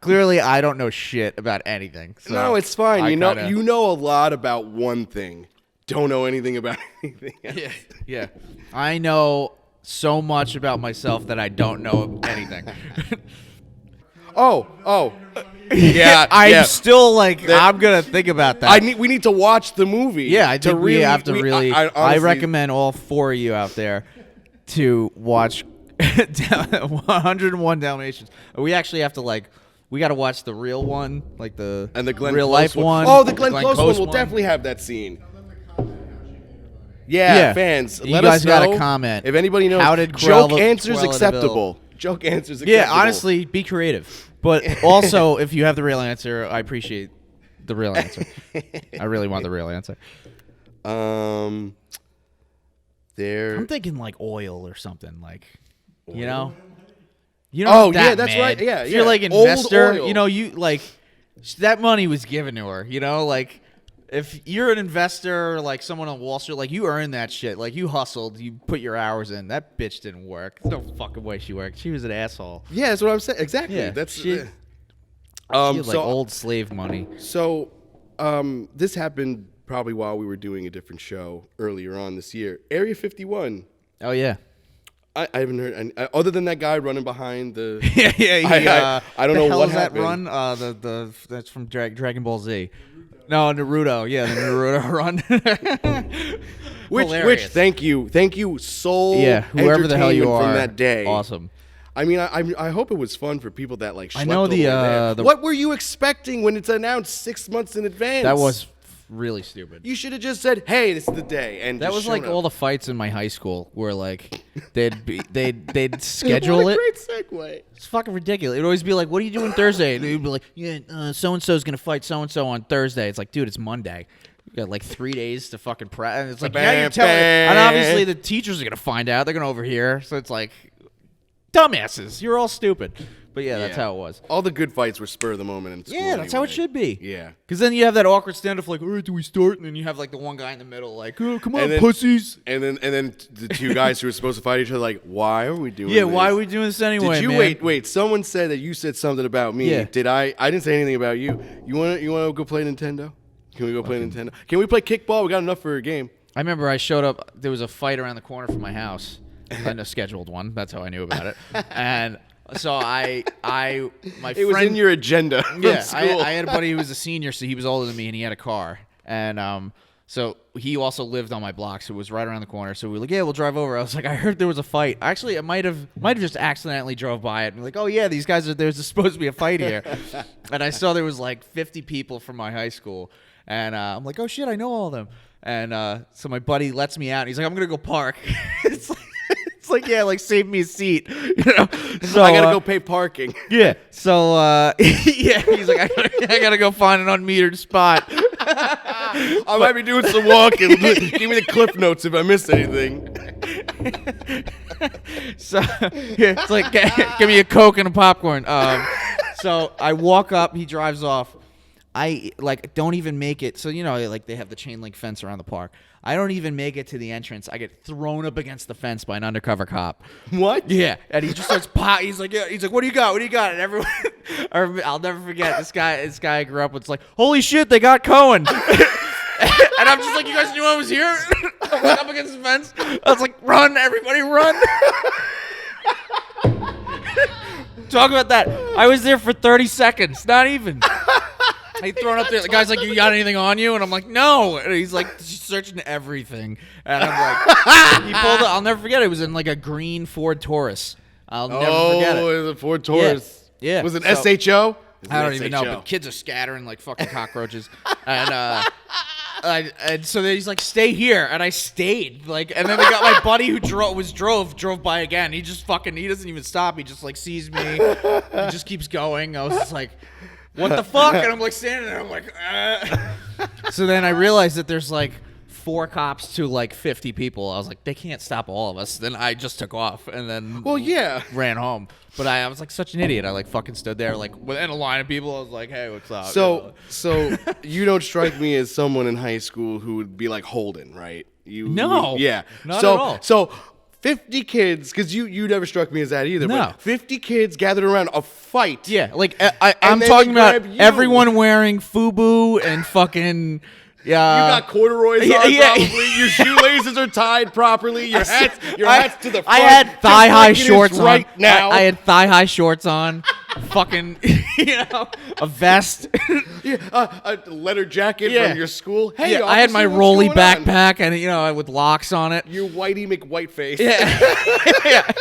Clearly, I don't know shit about anything. So no, it's fine. You know a lot about one thing. Don't know anything about anything else. Yeah. I know so much about myself that I don't know anything. Yeah, I'm still like, I'm gonna think about that. We need to watch the movie. Yeah, I think we have to really. I recommend all 4 of you out there to watch 101 Dalmatians. We actually have to we got to watch the real one, like the Glenn real Close life one. Oh, the Glenn Close one will definitely have that scene. Yeah, fans, let us know. You guys got to comment. If anybody knows, how did joke answers acceptable. Joke answers acceptable. Yeah, honestly, be creative. But also, if you have the real answer, I appreciate the real answer. I really want the real answer. I'm thinking like oil or something, like, oil? you know? You know? Oh, yeah, that's right. Yeah, if you're like investor, you know, you like that money was given to her, you know? Like, if you're an investor, like someone on Wall Street, like you earned that shit. Like you hustled, you put your hours in. That bitch didn't work. There's no fucking way she worked. She was an asshole. Yeah, that's what I'm saying. Exactly. Yeah, That's she had like old slave money. So, this happened probably while we were doing a different show earlier on this year. Area 51. Oh yeah. I haven't heard, and other than that guy running behind the. yeah. I don't know what happened. That run? That's from Dragon Ball Z. No, Naruto. Yeah, the Naruto run. which thank you, soul. Yeah, whoever the hell you are from that day. Awesome. I mean, I hope it was fun for people that like. I know the what were you expecting when it's announced 6 months in advance? That was really stupid. You should have just said, "Hey, this is the day," and that was like up. all the fights in my high school where like they'd schedule what a it. Great segue. It's fucking ridiculous. It'd always be like, "What are you doing Thursday?" And it'd be like, "Yeah, so and so's gonna fight so and so on Thursday." It's like, dude, it's Monday. You got like 3 days to fucking prep. And it's like, now you're telling. And obviously the teachers are gonna find out. They're gonna overhear. So it's like, dumbasses. You're all stupid. But yeah, that's how it was. All the good fights were spur of the moment in school. Yeah, that's how it should be. Yeah. Because then you have that awkward standoff like, all right, do we start? And then you have like the one guy in the middle like, oh, come on, pussies. And then the two guys who were supposed to fight each other like, why are we doing this? Yeah, why are we doing this anyway, Did you man? wait, someone said that you said something about me. Yeah. Did I didn't say anything about you. You want to go play Nintendo? Can we go play Nintendo? Can we play kickball? We got enough for a game. I remember I showed up. There was a fight around the corner from my house. And a scheduled one. That's how I knew about it. And so my friend. It was in your agenda. Yeah, school. I had a buddy who was a senior, so he was older than me, and he had a car. And so he also lived on my block, so it was right around the corner. So we were like, yeah, we'll drive over. I was like, I heard there was a fight. Actually, I might have just accidentally drove by it and like, oh yeah, these guys there's supposed to be a fight here. And I saw there was like 50 people from my high school, and I'm like, oh shit, I know all of them. And so my buddy lets me out. And he's like, I'm gonna go park. It's like, yeah, like save me a seat, you know. So I gotta go pay parking. Yeah. So yeah, he's like, I gotta go find an unmetered spot. I might be doing some walking. Give me the cliff notes if I miss anything. So yeah, it's like, give me a Coke and a popcorn. So I walk up. He drives off. I like don't even make it. So you know, like they have the chain link fence around the park. I don't even make it to the entrance. I get thrown up against the fence by an undercover cop. What? Yeah, and he just starts He's like, yeah. He's like, what do you got? What do you got? And everyone, I'll never forget this guy. This guy I grew up with. It's like, holy shit, they got Cohen. And I'm just like, you guys knew I was here. I'm like up against the fence. I was like, run, everybody, run. Talk about that. I was there for 30 seconds, not even. I thrown up there. The guy's like, you got anything on you? And I'm like, no. And he's like searching everything. And I'm like, he pulled it. I'll never forget it. It was in like a green Ford Taurus. I'll never forget it. Oh, it was a Ford Taurus. Yeah. Was it SHO? I don't even know, but kids are scattering like fucking cockroaches. And so then he's like, stay here. And I stayed. Like, and then they got my buddy who drove by again. He just fucking, he doesn't even stop. He just like sees me. He just keeps going. I was just like, what the fuck? And I'm like standing there. I'm like, So then I realized that there's like 4 cops to like 50 people. I was like, they can't stop all of us. Then I just took off and then ran home. But I was like such an idiot. I like fucking stood there like within a line of people. I was like, hey, what's up? So you don't strike me as someone in high school who would be like Holden, right? No. Yeah. Not at all. So 50 kids, because you never struck me as that either. No. But 50 kids gathered around a fight. Yeah, like I'm talking about everyone wearing FUBU and fucking. Yeah, you got corduroys on probably. Your shoelaces are tied properly. Your hat's to the front. I had thigh-high shorts on. Right now. I had thigh-high shorts on. Fucking, a vest. A leather jacket from your school. Hey, I had my rolly backpack and with locks on it. Your Whitey McWhiteface. Yeah.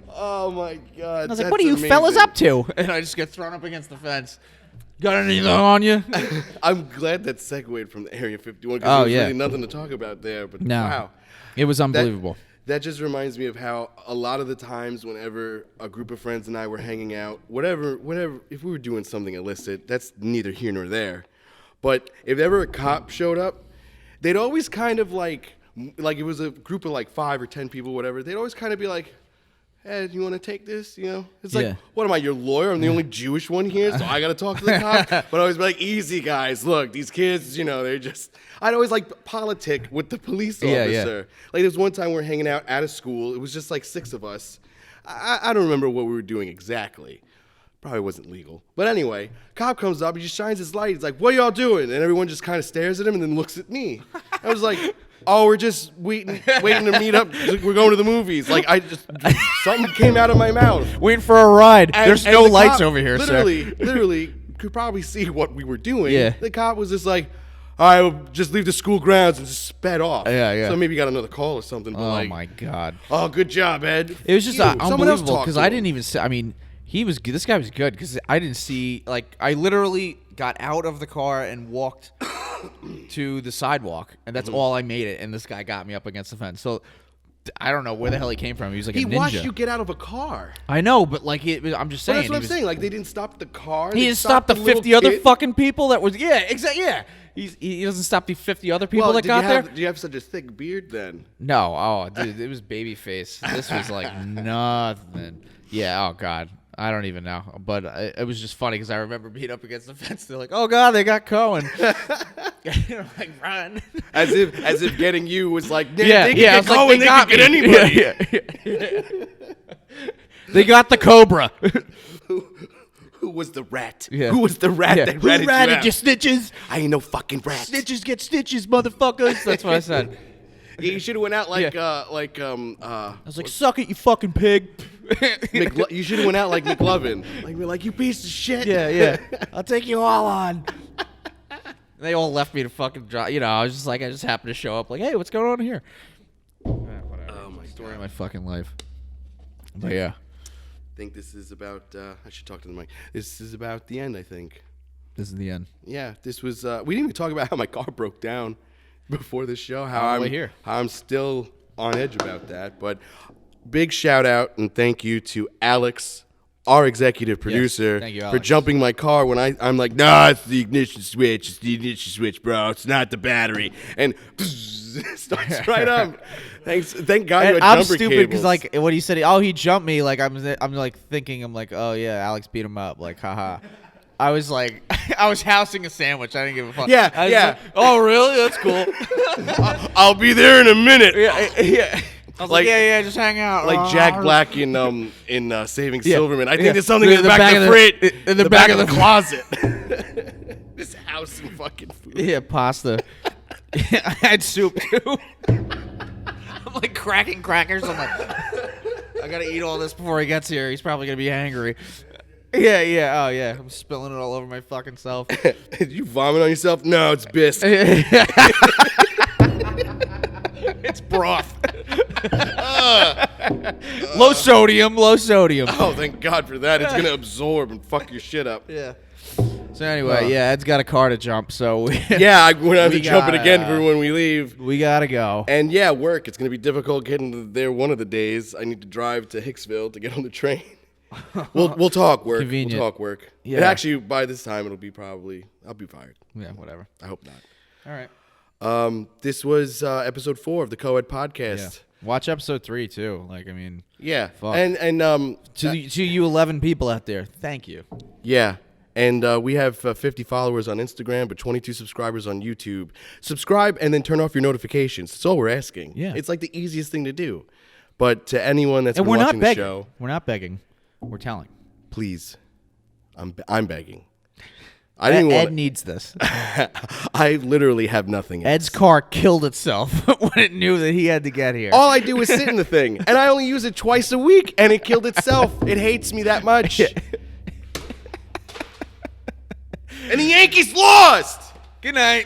Oh my God. I was like, what are you fellas up to? And I just get thrown up against the fence. Got anything on you? I'm glad that segued from the Area 51 because there's really nothing to talk about there. But wow. It was unbelievable. That just reminds me of how a lot of the times whenever a group of friends and I were hanging out, whatever, if we were doing something illicit, that's neither here nor there. But if ever a cop showed up, they'd always kind of like like it was a group of like 5 or 10 people, whatever, they'd always kind of be like, hey, do you want to take this? You know, it's like, what am I, your lawyer? I'm the only Jewish one here, so I got to talk to the cop. But I always be like, easy guys, look, these kids, you know, they're just. I'd always like politic with the police officer. Yeah. Like there was one time we were hanging out at a school. It was just like 6 of us. I don't remember what we were doing exactly. Probably wasn't legal. But anyway, cop comes up, he just shines his light. He's like, what are y'all doing? And everyone just kind of stares at him and then looks at me. I was like, oh, we're just waiting to meet up. We're going to the movies. Like, something came out of my mouth. Waiting for a ride. There's no lights over here, literally, could probably see what we were doing. Yeah. The cop was just like, all right, we'll just leave the school grounds and just sped off. Yeah. So maybe you got another call or something. But my God. Oh, good job, Ed. It was just unbelievable because I didn't even see. I mean, this guy was good because I didn't see. Like, I literally got out of the car and walked to the sidewalk, and that's all I made it. And this guy got me up against the fence. So I don't know where the hell he came from. He was like a ninja. He watched you get out of a car. I know, but like I'm just saying. That's what I'm saying. Like they didn't stop the car. He didn't stop the 50 other fucking people that was. Yeah, exactly. Yeah. He doesn't stop the 50 other people that got there. Do you have such a thick beard then? No. Oh, dude, it was baby face. This was like nothing. Yeah. Oh God. I don't even know. But it was just funny because I remember being up against the fence. They're like, "Oh God, they got Cohen." Like run. As if getting you was like, they can get Cohen. They can get anybody. Yeah. They got the Cobra. Who was the rat? Yeah. Who was the rat that Who ratted you snitches? I ain't no fucking rat. Snitches get stitches, motherfuckers. That's what I said. Yeah, you should have went out like I was like, suck it, you fucking pig. You should have went out like McLovin. Like you piece of shit. Yeah. I'll take you all on. They all left me to fucking drive. You know, I was just like, I just happened to show up. Like, hey, what's going on here? Whatever. Oh my Story God. of my fucking life. But yeah. I think this is about. I should talk to the mic. This is about the end. I think. This is the end. Yeah. This was. We didn't even talk about how my car broke down before this show. How I'm still on edge about that. But big shout out and thank you to Alex, our executive producer, thank you, for Alex. jumping my car when I'm like, nah, it's the ignition switch. It's the ignition switch, bro. It's not the battery. And starts right up. Thank God you had I'm jumper stupid because cables. like when he said, he jumped me. Like I'm like thinking, I'm like, oh yeah, Alex beat him up. Like haha. I was like, I was housing a sandwich. I didn't give a fuck. Yeah. Like, oh really? That's cool. I'll be there in a minute. Yeah. I was like, yeah, just hang out. Like Jack Black in Saving Silverman. I think there's something in the back of the fridge. In the back of the closet. This house and fucking food. Yeah, pasta. I had soup too. I'm like cracking crackers. I'm like, I gotta eat all this before he gets here. He's probably gonna be angry. Yeah. Oh yeah. I'm spilling it all over my fucking self. Did you vomit on yourself? No, it's bisque. It's broth. Low sodium. Oh, thank God for that. It's gonna absorb and fuck your shit up. Yeah. So anyway, Ed's got a car to jump, so we're gonna have to jump it again for when we leave. We gotta go. And work. It's gonna be difficult getting there one of the days. I need to drive to Hicksville to get on the train. We'll talk work. Convenient. We'll talk work. Yeah. And actually, by this time, I'll be fired. Yeah, whatever. I hope not. All right. This was episode 4 of the CoEd podcast. Yeah. Watch episode 3 too. Like, I mean, yeah. Fuck. And to you 11 people out there, thank you. Yeah. And we have 50 followers on Instagram, but 22 subscribers on YouTube. Subscribe and then turn off your notifications. That's all we're asking. Yeah. It's like the easiest thing to do. But to anyone that's been we're watching not begging. the show, We're not begging. We're telling. Please, I'm begging. I didn't Ed needs this. I literally have nothing else. Ed's car killed itself when it knew that he had to get here. All I do is sit in the thing, and I only use it twice a week, and it killed itself. It hates me that much. And the Yankees lost! Good night.